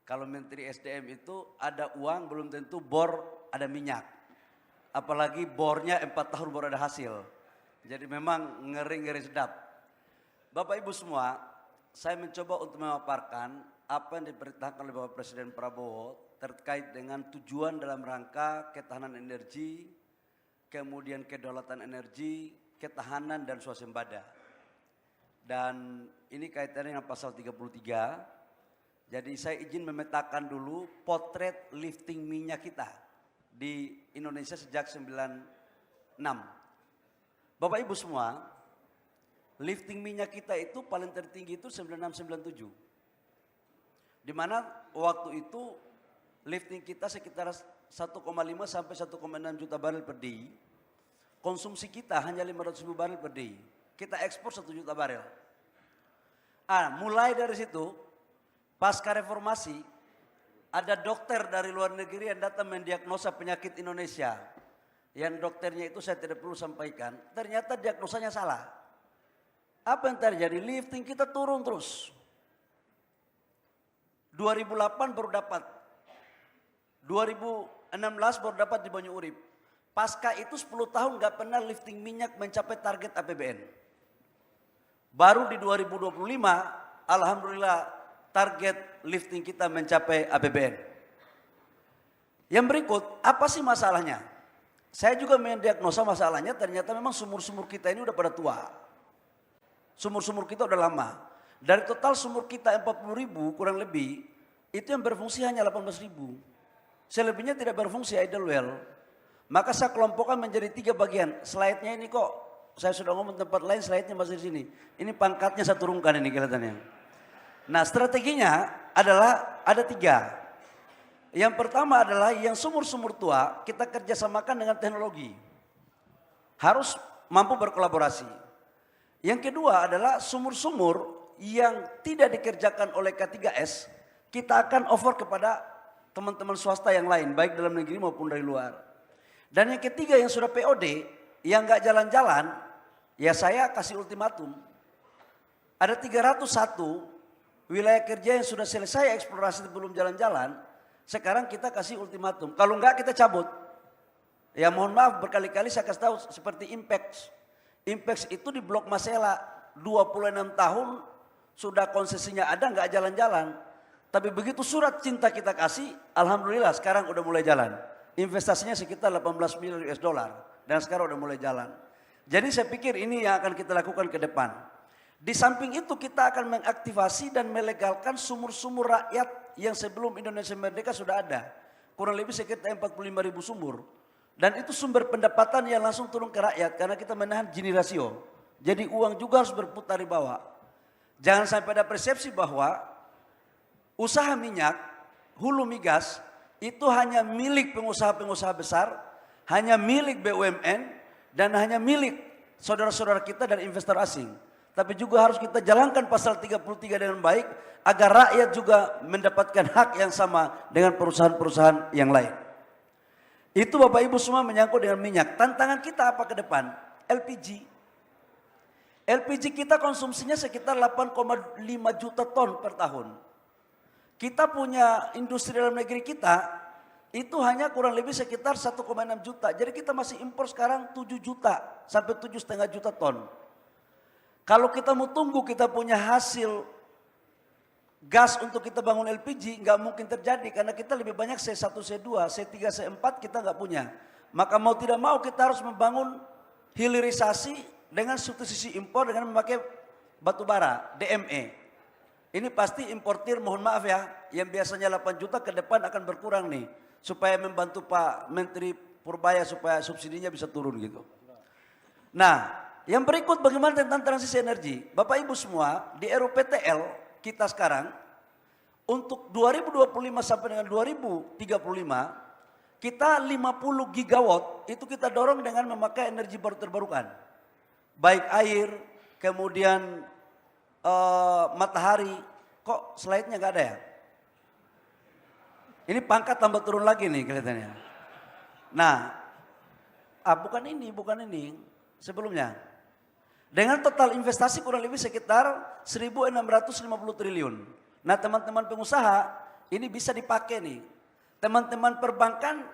Kalau Menteri SDM itu ada uang, belum tentu bor ada minyak. Apalagi bornya 4 tahun baru ada hasil. Jadi memang ngeri-ngeri sedap. Bapak Ibu semua, saya mencoba untuk memaparkan apa yang diperintahkan oleh Bapak Presiden Prabowo terkait dengan tujuan dalam rangka ketahanan energi, kemudian kedaulatan energi, ketahanan dan swasembada. Dan ini kaitannya dengan pasal 33. Jadi saya izin memetakan dulu potret lifting minyak kita di Indonesia sejak 96. Bapak Ibu semua, lifting minyak kita itu paling tertinggi itu 96-97. Di mana waktu itu lifting kita sekitar 1,5 sampai 1,6 juta barel per day. Konsumsi kita hanya 500.000 barel per day. Kita ekspor 1 juta barel. Mulai dari situ, pasca reformasi, ada dokter dari luar negeri yang datang mendiagnosa penyakit Indonesia. Yang dokternya itu saya tidak perlu sampaikan, ternyata diagnosanya salah. Apa yang terjadi? Lifting kita turun terus. 2 2008 baru dapat. 2016 baru dapat di Banyu Urip. Pasca itu 10 tahun nggak pernah lifting minyak mencapai target APBN. Baru di 2025, alhamdulillah target lifting kita mencapai APBN. Yang berikut, apa sih masalahnya? Saya juga mendiagnosa masalahnya, ternyata memang sumur-sumur kita ini udah pada tua. Sumur-sumur kita udah lama. Dari total sumur kita 40.000 kurang lebih, itu yang berfungsi hanya 18.000. Selebihnya tidak berfungsi, idle well. Maka saya kelompokkan menjadi 3 bagian. Slide-nya ini kok, saya sudah ngomong tempat lain, slide-nya masih di sini. Ini pangkatnya saya turunkan ini kelihatannya. Nah, strateginya adalah ada 3. Yang pertama adalah yang sumur-sumur tua kita kerjasamakan dengan teknologi. Harus mampu berkolaborasi. Yang kedua adalah sumur-sumur yang tidak dikerjakan oleh K3S, kita akan offer kepada teman-teman swasta yang lain, baik dalam negeri maupun dari luar. Dan yang ketiga yang sudah POD, yang nggak jalan-jalan, ya saya kasih ultimatum. Ada 301 wilayah kerja yang sudah selesai eksplorasi belum jalan-jalan, sekarang kita kasih ultimatum. Kalau nggak kita cabut. Ya mohon maaf berkali-kali saya kasih tahu seperti Impex. Impex itu di Blok Masela 26 tahun sudah konsesinya ada nggak jalan-jalan. Tapi begitu surat cinta kita kasih, alhamdulillah sekarang udah mulai jalan. Investasinya sekitar 18 miliar US dollar dan sekarang udah mulai jalan. Jadi saya pikir ini yang akan kita lakukan ke depan. Di samping itu kita akan mengaktifasi dan melegalkan sumur-sumur rakyat yang sebelum Indonesia merdeka sudah ada. Kurang lebih sekitar 45.000 sumur. Dan itu sumber pendapatan yang langsung turun ke rakyat karena kita menahan Gini rasio. Jadi uang juga harus berputar di bawah. Jangan sampai ada persepsi bahwa usaha minyak, hulu migas itu hanya milik pengusaha-pengusaha besar, hanya milik BUMN, dan hanya milik saudara-saudara kita dan investor asing. Tapi juga harus kita jalankan pasal 33 dengan baik, agar rakyat juga mendapatkan hak yang sama dengan perusahaan-perusahaan yang lain. Itu Bapak Ibu semua menyangkut dengan minyak. Tantangan kita apa ke depan? LPG. LPG kita konsumsinya sekitar 8,5 juta ton per tahun. Kita punya industri dalam negeri kita, itu hanya kurang lebih sekitar 1,6 juta. Jadi kita masih impor sekarang 7 juta sampai 7,5 juta ton. Kalau kita mau tunggu kita punya hasil gas untuk kita bangun LPG, nggak mungkin terjadi. Karena kita lebih banyak C1, C2, C3, C4 kita nggak punya. Maka mau tidak mau kita harus membangun hilirisasi dengan substitusi impor dengan memakai batu bara, DME. Ini pasti importir, mohon maaf ya, yang biasanya 8 juta ke depan akan berkurang nih. Supaya membantu Pak Menteri Purbaya supaya subsidinya bisa turun gitu. Nah, yang berikut bagaimana tentang transisi energi. Bapak Ibu semua, di RUPTL kita sekarang, untuk 2025 sampai dengan 2035, kita 50 gigawatt itu kita dorong dengan memakai energi baru terbarukan. Baik air, kemudian matahari. Kok slide-nya nggak ada ya? Ini pangkat tambah turun lagi nih kelihatannya. Nah, bukan ini, sebelumnya. Dengan total investasi kurang lebih sekitar 1.650 triliun. Nah teman-teman pengusaha, ini bisa dipakai nih. Teman-teman perbankan,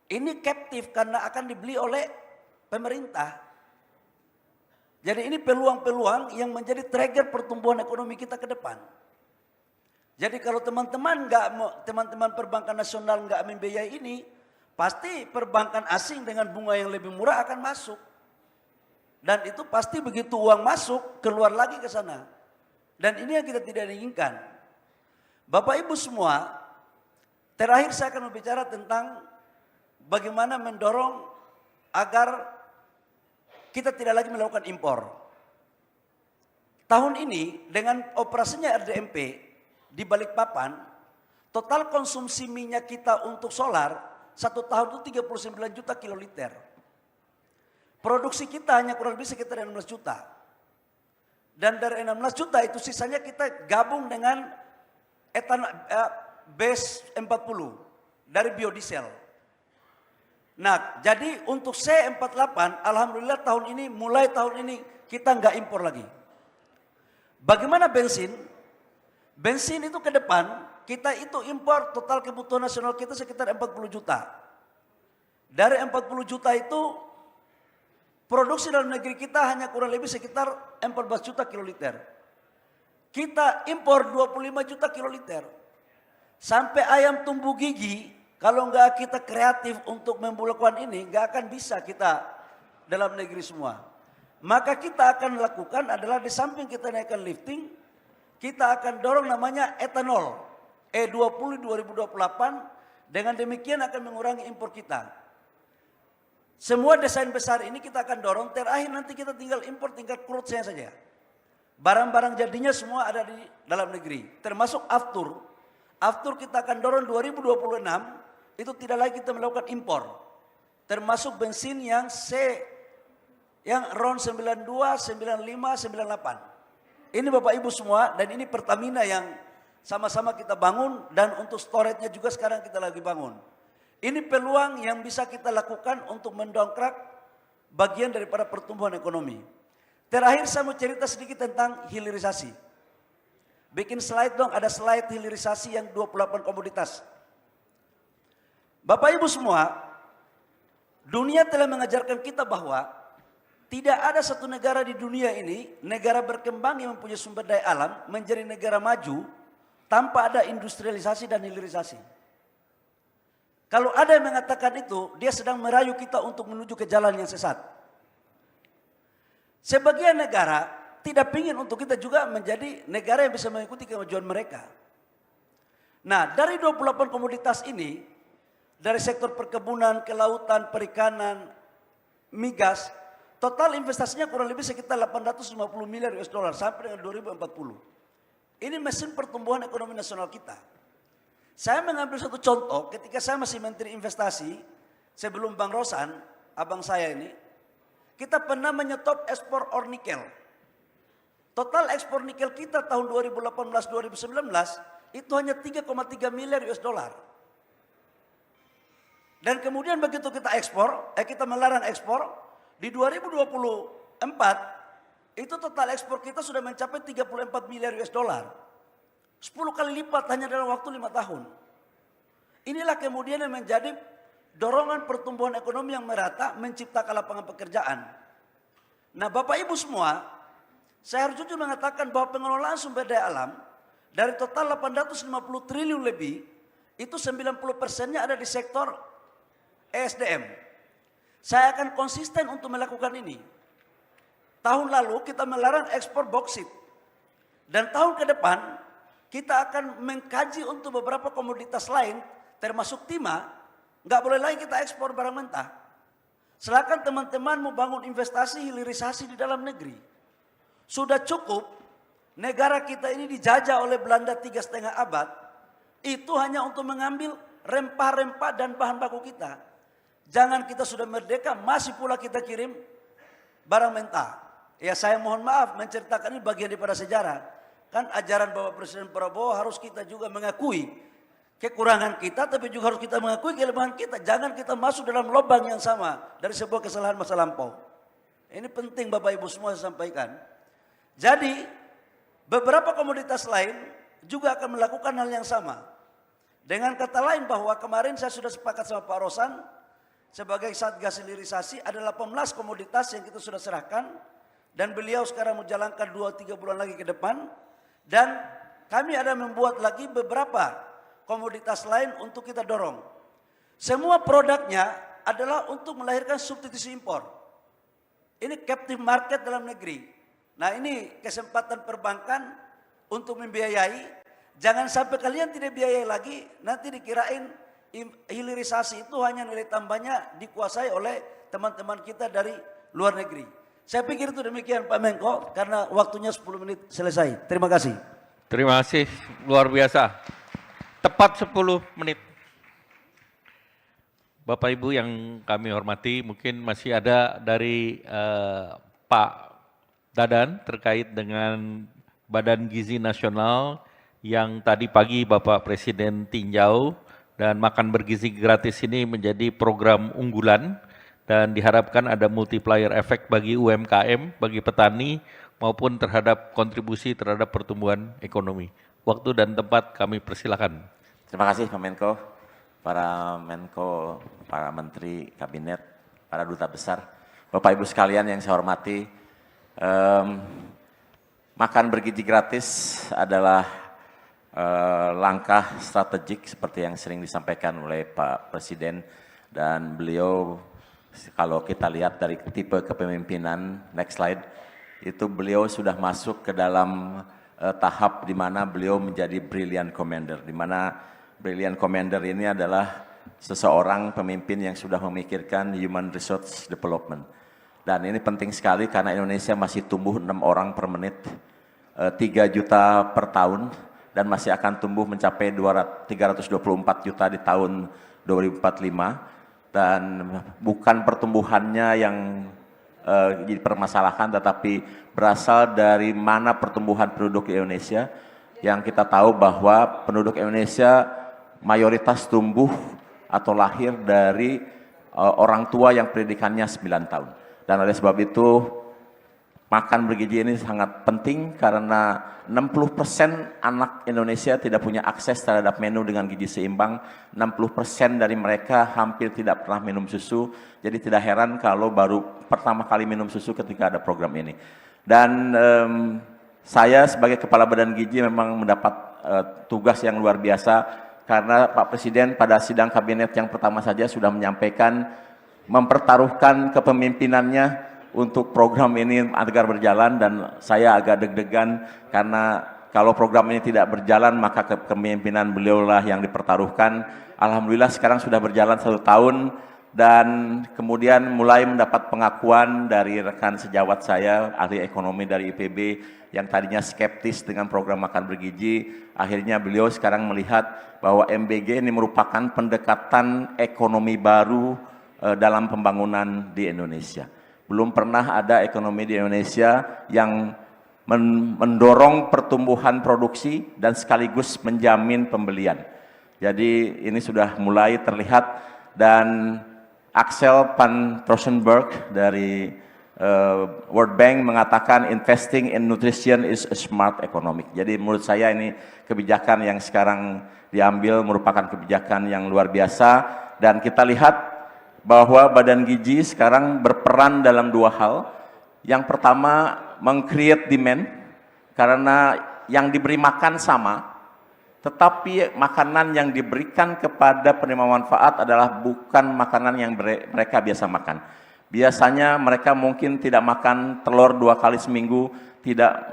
ini captive karena akan dibeli oleh pemerintah. Jadi ini peluang-peluang yang menjadi trigger pertumbuhan ekonomi kita ke depan. Jadi kalau teman-teman perbankan nasional nggak membiayai ini, pasti perbankan asing dengan bunga yang lebih murah akan masuk. Dan itu pasti begitu uang masuk, keluar lagi ke sana. Dan ini yang kita tidak inginkan. Bapak Ibu semua, terakhir saya akan berbicara tentang bagaimana mendorong agar kita tidak lagi melakukan impor. Tahun ini dengan operasinya RDMP di Balikpapan, total konsumsi minyak kita untuk solar 1 tahun itu 39 juta kiloliter. Produksi kita hanya kurang lebih sekitar 16 juta. Dan dari 16 juta itu sisanya kita gabung dengan base 40 dari biodiesel. Nah, jadi untuk C48, alhamdulillah mulai tahun ini kita nggak impor lagi. Bagaimana bensin? Bensin itu ke depan kita itu impor total kebutuhan nasional kita sekitar 40 juta. Dari 40 juta itu produksi dalam negeri kita hanya kurang lebih sekitar 14 juta kiloliter. Kita impor 25 juta kiloliter. Sampai ayam tumbuh gigi, kalau nggak kita kreatif untuk melakukan ini, nggak akan bisa kita dalam negeri semua. Maka kita akan lakukan adalah di samping kita naikkan lifting, kita akan dorong namanya etanol E20 2028. Dengan demikian akan mengurangi impor kita. Semua desain besar ini kita akan dorong. Terakhir nanti kita tinggal impor tingkat crude-nya saja. Barang-barang jadinya semua ada di dalam negeri, termasuk aftur. Aftur kita akan dorong 2026 itu tidak lagi kita melakukan impor. Termasuk bensin yang RON 92, 95, 98. Ini Bapak Ibu semua, dan ini Pertamina yang sama-sama kita bangun, dan untuk storage-nya juga sekarang kita lagi bangun. Ini peluang yang bisa kita lakukan untuk mendongkrak bagian daripada pertumbuhan ekonomi. Terakhir saya mau cerita sedikit tentang hilirisasi. Bikin slide dong, ada slide hilirisasi yang 28 komoditas. Bapak Ibu semua, dunia telah mengajarkan kita bahwa tidak ada satu negara di dunia ini, negara berkembang yang mempunyai sumber daya alam, menjadi negara maju tanpa ada industrialisasi dan hilirisasi. Kalau ada yang mengatakan itu, dia sedang merayu kita untuk menuju ke jalan yang sesat. Sebagian negara tidak ingin untuk kita juga menjadi negara yang bisa mengikuti kemajuan mereka. Nah, dari 28 komoditas ini, dari sektor perkebunan, kelautan, perikanan, migas, total investasinya kurang lebih sekitar 850 miliar US dollar sampai dengan 2040. Ini mesin pertumbuhan ekonomi nasional kita. Saya mengambil satu contoh ketika saya masih Menteri Investasi, sebelum Bang Rosan, abang saya ini, kita pernah menyetop ekspor ore nikel. Total ekspor nikel kita tahun 2018-2019 itu hanya 3,3 miliar US dollar. Dan kemudian begitu kita ekspor, kita melarang ekspor, di 2024 itu total ekspor kita sudah mencapai 34 miliar US dollar. 10 kali lipat hanya dalam waktu 5 tahun. Inilah kemudian yang menjadi dorongan pertumbuhan ekonomi yang merata, menciptakan lapangan pekerjaan. Nah Bapak Ibu semua, saya harus jujur mengatakan bahwa pengelolaan sumber daya alam dari total 850 triliun lebih, itu 90%-nya ada di sektor ESDM. Saya akan konsisten untuk melakukan ini. Tahun lalu kita melarang ekspor boksit. Dan tahun ke depan kita akan mengkaji untuk beberapa komoditas lain, termasuk timah, nggak boleh lagi kita ekspor barang mentah. Silakan teman-teman mau bangun investasi hilirisasi di dalam negeri. Sudah cukup negara kita ini dijajah oleh Belanda 3,5 abad, itu hanya untuk mengambil rempah-rempah dan bahan baku kita. Jangan kita sudah merdeka, masih pula kita kirim barang mentah. Ya saya mohon maaf menceritakan ini bagian daripada sejarah. Kan ajaran Bapak Presiden Prabowo harus kita juga mengakui kekurangan kita, tapi juga harus kita mengakui kelemahan kita. Jangan kita masuk dalam lubang yang sama dari sebuah kesalahan masa lampau. Ini penting Bapak Ibu semua saya sampaikan. Jadi beberapa komoditas lain juga akan melakukan hal yang sama. Dengan kata lain bahwa kemarin saya sudah sepakat sama Pak Rosan, sebagai Satgas Hilirisasi ada 18 komoditas yang kita sudah serahkan, dan beliau sekarang menjalankan 2-3 bulan lagi ke depan, dan kami ada membuat lagi beberapa komoditas lain untuk kita dorong. Semua produknya adalah untuk melahirkan substitusi impor. Ini captive market dalam negeri. Nah ini kesempatan perbankan untuk membiayai. Jangan sampai kalian tidak biayai lagi, nanti dikirain hilirisasi itu hanya nilai tambahnya dikuasai oleh teman-teman kita dari luar negeri. Saya pikir itu demikian Pak Menko, karena waktunya 10 menit selesai. Terima kasih. Terima kasih, luar biasa. Tepat 10 menit. Bapak Ibu yang kami hormati, mungkin masih ada dari Pak Dadan terkait dengan Badan Gizi Nasional yang tadi pagi Bapak Presiden tinjau. Dan makan bergizi gratis ini menjadi program unggulan dan diharapkan ada multiplier efek bagi UMKM, bagi petani maupun terhadap kontribusi terhadap pertumbuhan ekonomi. Waktu dan tempat kami persilakan. Terima kasih Pak Menko, para Menko, para Menteri Kabinet, para Duta Besar, Bapak Ibu sekalian yang saya hormati. Makan bergizi gratis adalah langkah strategik seperti yang sering disampaikan oleh Pak Presiden, dan beliau kalau kita lihat dari tipe kepemimpinan, next slide, itu beliau sudah masuk ke dalam tahap di mana beliau menjadi brilliant commander, di mana brilliant commander ini adalah seseorang pemimpin yang sudah memikirkan human resource development. Dan ini penting sekali karena Indonesia masih tumbuh 6 orang per menit, 3 juta per tahun, dan masih akan tumbuh mencapai 324 juta di tahun 2045. Dan bukan pertumbuhannya yang dipermasalahkan, tetapi berasal dari mana pertumbuhan penduduk Indonesia, yang kita tahu bahwa penduduk Indonesia mayoritas tumbuh atau lahir dari orang tua yang pendidikannya 9 tahun. Dan oleh sebab itu makan bergizi ini sangat penting karena 60% anak Indonesia tidak punya akses terhadap menu dengan gizi seimbang. 60% dari mereka hampir tidak pernah minum susu. Jadi tidak heran kalau baru pertama kali minum susu ketika ada program ini. Dan saya sebagai Kepala Badan Gizi memang mendapat tugas yang luar biasa karena Pak Presiden pada sidang kabinet yang pertama saja sudah menyampaikan mempertaruhkan kepemimpinannya untuk program ini agar berjalan, dan saya agak deg-degan karena kalau program ini tidak berjalan maka kepemimpinan beliaulah yang dipertaruhkan. Alhamdulillah sekarang sudah berjalan 1 tahun dan kemudian mulai mendapat pengakuan dari rekan sejawat saya, ahli ekonomi dari IPB yang tadinya skeptis dengan program makan bergizi. Akhirnya beliau sekarang melihat bahwa MBG ini merupakan pendekatan ekonomi baru dalam pembangunan di Indonesia. Belum pernah ada ekonomi di Indonesia yang mendorong pertumbuhan produksi dan sekaligus menjamin pembelian. Jadi ini sudah mulai terlihat, dan Axel van Trossenberg dari World Bank mengatakan investing in nutrition is a smart economic. Jadi menurut saya ini kebijakan yang sekarang diambil merupakan kebijakan yang luar biasa, dan kita lihat bahwa Badan Gizi sekarang berperan dalam 2 hal. Yang pertama, meng-create demand, karena yang diberi makan sama, tetapi makanan yang diberikan kepada penerima manfaat adalah bukan makanan yang mereka biasa makan. Biasanya mereka mungkin tidak makan telur 2 kali seminggu,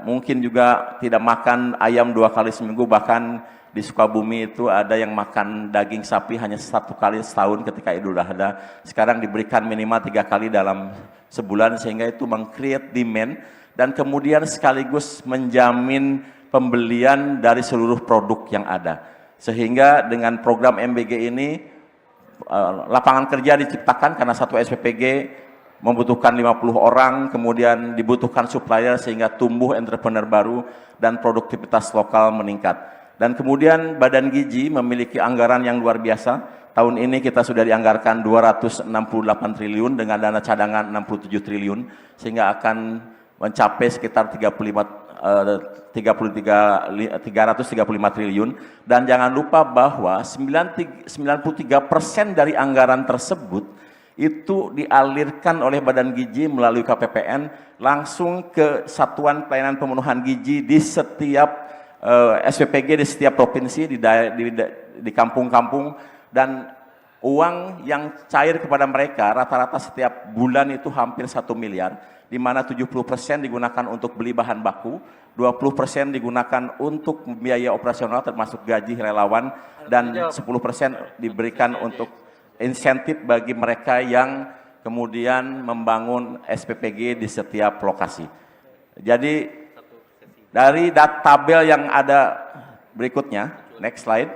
mungkin juga tidak makan ayam 2 kali seminggu, bahkan di Sukabumi itu ada yang makan daging sapi hanya 1 kali setahun ketika Idul Adha. Sekarang diberikan minimal 3 kali dalam sebulan, sehingga itu meng-create demand dan kemudian sekaligus menjamin pembelian dari seluruh produk yang ada. Sehingga dengan program MBG ini lapangan kerja diciptakan karena satu SPPG membutuhkan 50 orang, kemudian dibutuhkan supplier sehingga tumbuh entrepreneur baru dan produktivitas lokal meningkat. Dan kemudian Badan Gizi memiliki anggaran yang luar biasa. Tahun ini kita sudah dianggarkan 268 triliun dengan dana cadangan 67 triliun, sehingga akan mencapai sekitar 335 triliun. Dan jangan lupa bahwa 93% dari anggaran tersebut itu dialirkan oleh Badan Gizi melalui KPPN langsung ke Satuan Pelayanan Pemenuhan Gizi di setiap SPPG di setiap provinsi, di kampung-kampung, dan uang yang cair kepada mereka rata-rata setiap bulan itu hampir 1 miliar, di mana 70% digunakan untuk beli bahan baku, 20% digunakan untuk biaya operasional termasuk gaji relawan, dan 10% diberikan untuk insentif bagi mereka yang kemudian membangun SPPG di setiap lokasi. Jadi dari tabel yang ada berikutnya, next slide.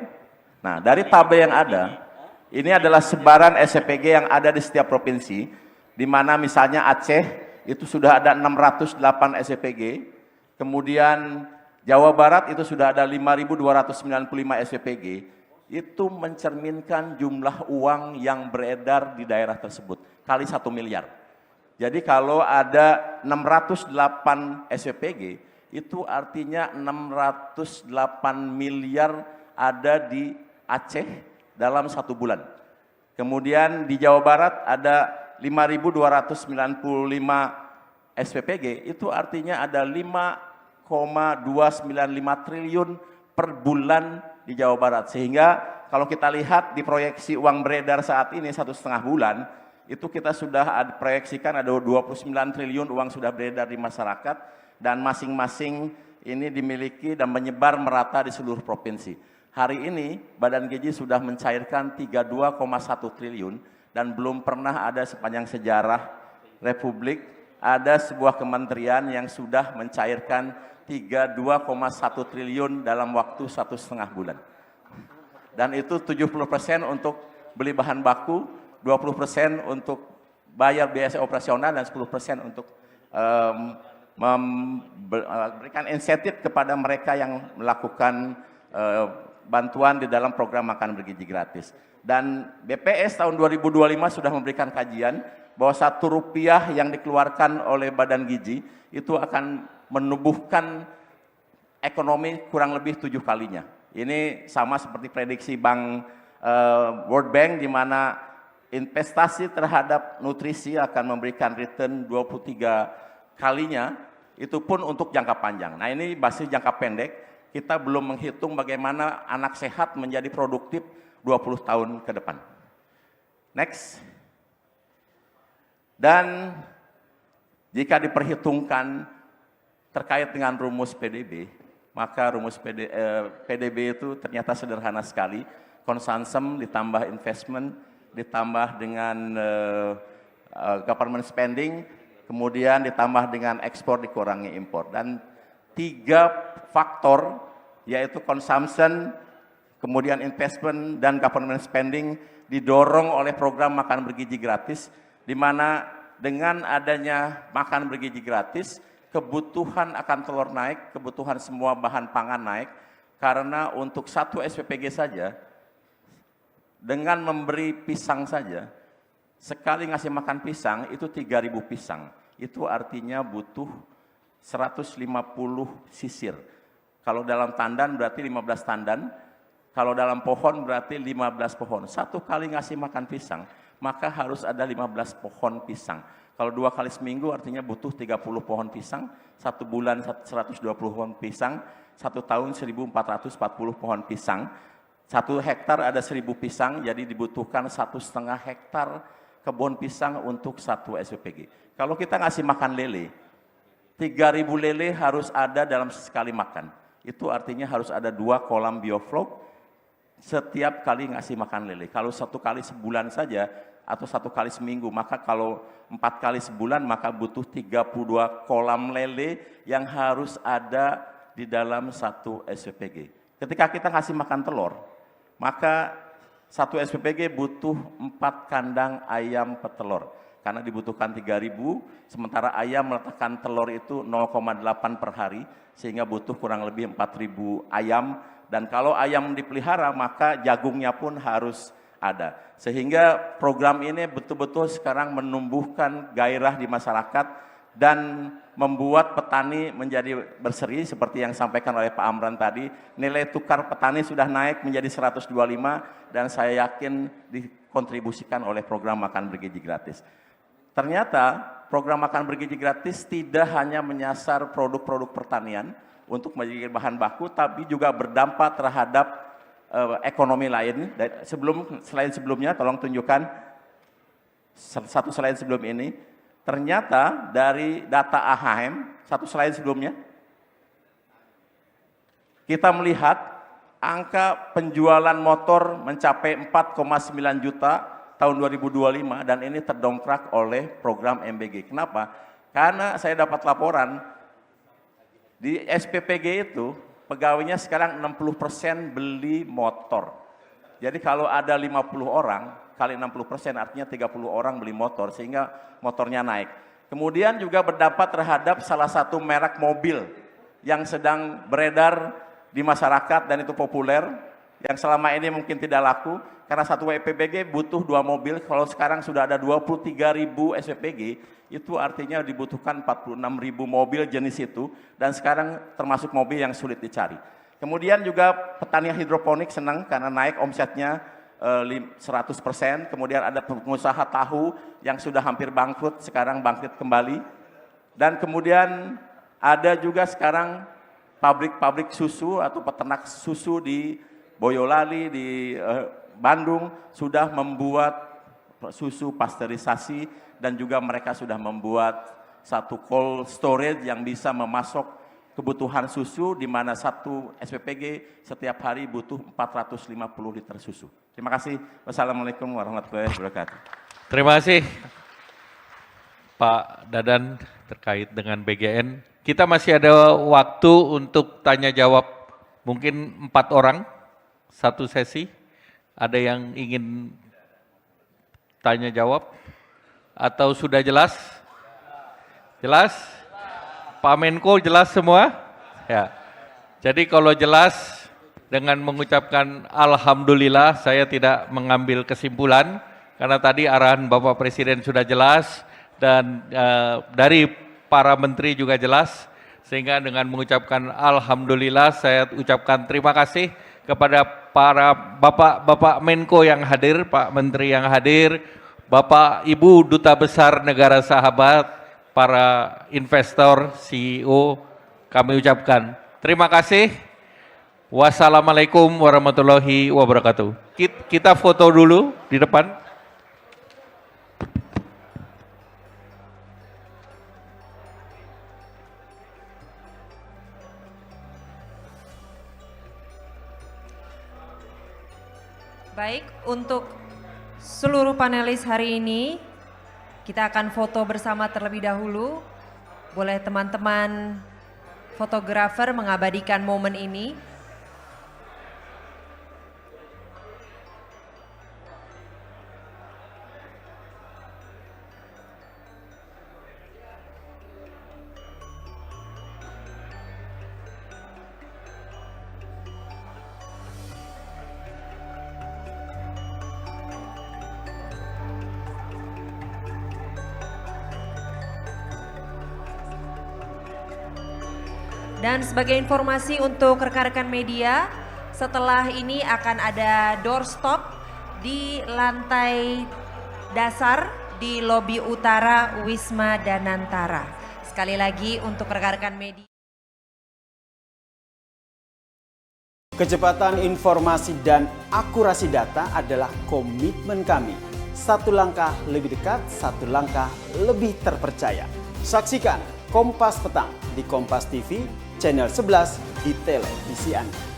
Nah, dari tabel yang ada, ini adalah sebaran SPPG yang ada di setiap provinsi, di mana misalnya Aceh itu sudah ada 608 SPPG, kemudian Jawa Barat itu sudah ada 5.295 SPPG, itu mencerminkan jumlah uang yang beredar di daerah tersebut, kali 1 miliar. Jadi kalau ada 608 SPPG, itu artinya 608 miliar ada di Aceh dalam 1 bulan. Kemudian di Jawa Barat ada 5.295 SPPG, itu artinya ada 5,295 triliun per bulan di Jawa Barat. Sehingga kalau kita lihat di proyeksi uang beredar saat ini 1,5 bulan, itu kita sudah proyeksikan ada 29 triliun uang sudah beredar di masyarakat, dan masing-masing ini dimiliki dan menyebar merata di seluruh provinsi. Hari ini Badan Gizi sudah mencairkan 32,1 triliun dan belum pernah ada sepanjang sejarah Republik ada sebuah kementerian yang sudah mencairkan 32,1 triliun dalam waktu 1,5 bulan. Dan itu 70% untuk beli bahan baku, 20% untuk bayar biaya operasional, dan 10% untuk memberikan insentif kepada mereka yang melakukan bantuan di dalam program makan bergizi gratis. Dan BPS tahun 2025 sudah memberikan kajian bahwa Rp1 yang dikeluarkan oleh Badan Gizi itu akan menumbuhkan ekonomi kurang lebih 7 kalinya. Ini sama seperti prediksi World Bank, di mana investasi terhadap nutrisi akan memberikan return 23 kalinya, itu pun untuk jangka panjang. Nah, ini basis jangka pendek. Kita belum menghitung bagaimana anak sehat menjadi produktif 20 tahun ke depan. Next. Dan jika diperhitungkan terkait dengan rumus PDB, maka rumus PDB itu ternyata sederhana sekali. Consumption ditambah investment, ditambah dengan government spending, kemudian ditambah dengan ekspor dikurangi impor. Dan 3 faktor, yaitu consumption, kemudian investment, dan government spending didorong oleh program makan bergizi gratis, di mana dengan adanya makan bergizi gratis, kebutuhan akan telur naik, kebutuhan semua bahan pangan naik, karena untuk 1 SPPG saja, dengan memberi pisang saja, sekali ngasih makan pisang, itu 3.000 pisang. Itu artinya butuh 150 sisir. Kalau dalam tandan berarti 15 tandan, kalau dalam pohon berarti 15 pohon. 1 kali ngasih makan pisang, maka harus ada 15 pohon pisang. Kalau 2 kali seminggu artinya butuh 30 pohon pisang, 1 bulan 120 pohon pisang, 1 tahun 1.440 pohon pisang. 1 hektar ada 1.000 pisang, jadi dibutuhkan 1,5 hektar kebun pisang untuk 1 SPPG. Kalau kita ngasih makan lele, 3.000 lele harus ada dalam sekali makan. Itu artinya harus ada 2 kolam bioflok setiap kali ngasih makan lele. Kalau 1 kali sebulan saja atau 1 kali seminggu, maka kalau 4 kali sebulan maka butuh 32 kolam lele yang harus ada di dalam 1 SPPG. Ketika kita ngasih makan telur, maka 1 SPPG butuh 4 kandang ayam petelur. Karena dibutuhkan 3.000, sementara ayam meletakkan telur itu 0,8 per hari, sehingga butuh kurang lebih 4.000 ayam. Dan kalau ayam dipelihara, maka jagungnya pun harus ada. Sehingga program ini betul-betul sekarang menumbuhkan gairah di masyarakat dan membuat petani menjadi berseri, seperti yang disampaikan oleh Pak Amran tadi. Nilai tukar petani sudah naik menjadi 125, dan saya yakin dikontribusikan oleh program makan bergizi gratis. Ternyata program makan bergizi gratis tidak hanya menyasar produk-produk pertanian untuk menjadi bahan baku, tapi juga berdampak terhadap ekonomi lain. Selain sebelumnya, tolong tunjukkan 1 slide sebelum ini. Ternyata dari data AHM, 1 slide sebelumnya, kita melihat angka penjualan motor mencapai 4,9 juta tahun 2025, dan ini terdongkrak oleh program MBG. Kenapa? Karena saya dapat laporan di SPPG itu pegawainya sekarang 60% beli motor. Jadi kalau ada 50 orang kali 60% artinya 30 orang beli motor, sehingga motornya naik. Kemudian juga berdampak terhadap salah satu merek mobil yang sedang beredar di masyarakat dan itu populer, yang selama ini mungkin tidak laku, karena satu WPBG butuh 2 mobil, kalau sekarang sudah ada 23.000 SWPG, itu artinya dibutuhkan 46.000 mobil jenis itu, dan sekarang termasuk mobil yang sulit dicari. Kemudian juga petani hidroponik senang karena naik omsetnya 100%, kemudian ada pengusaha tahu yang sudah hampir bangkrut, sekarang bangkit kembali. Dan kemudian ada juga sekarang pabrik-pabrik susu atau peternak susu di Boyolali, di Bandung, sudah membuat susu pasteurisasi, dan juga mereka sudah membuat satu cold storage yang bisa memasok kebutuhan susu, di mana satu SPPG setiap hari butuh 450 liter susu. Terima kasih. Wassalamualaikum warahmatullahi wabarakatuh. Terima kasih Pak Dadan terkait dengan BGN. Kita masih ada waktu untuk tanya jawab, mungkin 4 orang, 1 sesi. Ada yang ingin tanya jawab? Atau sudah jelas? Jelas? Pak Menko jelas semua? Ya. Jadi kalau jelas, dengan mengucapkan Alhamdulillah, saya tidak mengambil kesimpulan, karena tadi arahan Bapak Presiden sudah jelas, dan dari para menteri juga jelas, sehingga dengan mengucapkan Alhamdulillah, saya ucapkan terima kasih kepada para Bapak Menko yang hadir, Pak Menteri yang hadir, Bapak Ibu Duta Besar Negara Sahabat, para investor, CEO, kami ucapkan terima kasih. Wassalamualaikum warahmatullahi wabarakatuh. Kita foto dulu di depan. Baik, untuk seluruh panelis hari ini, kita akan foto bersama terlebih dahulu. Boleh teman-teman fotografer mengabadikan momen ini. Dan sebagai informasi untuk rekan-rekan media, setelah ini akan ada doorstop di lantai dasar di lobi utara Wisma Danantara. Sekali lagi untuk rekan-rekan media. Kecepatan informasi dan akurasi data adalah komitmen kami. Satu langkah lebih dekat, satu langkah lebih terpercaya. Saksikan Kompas Petang di Kompas TV, channel 11 di televisi Anda.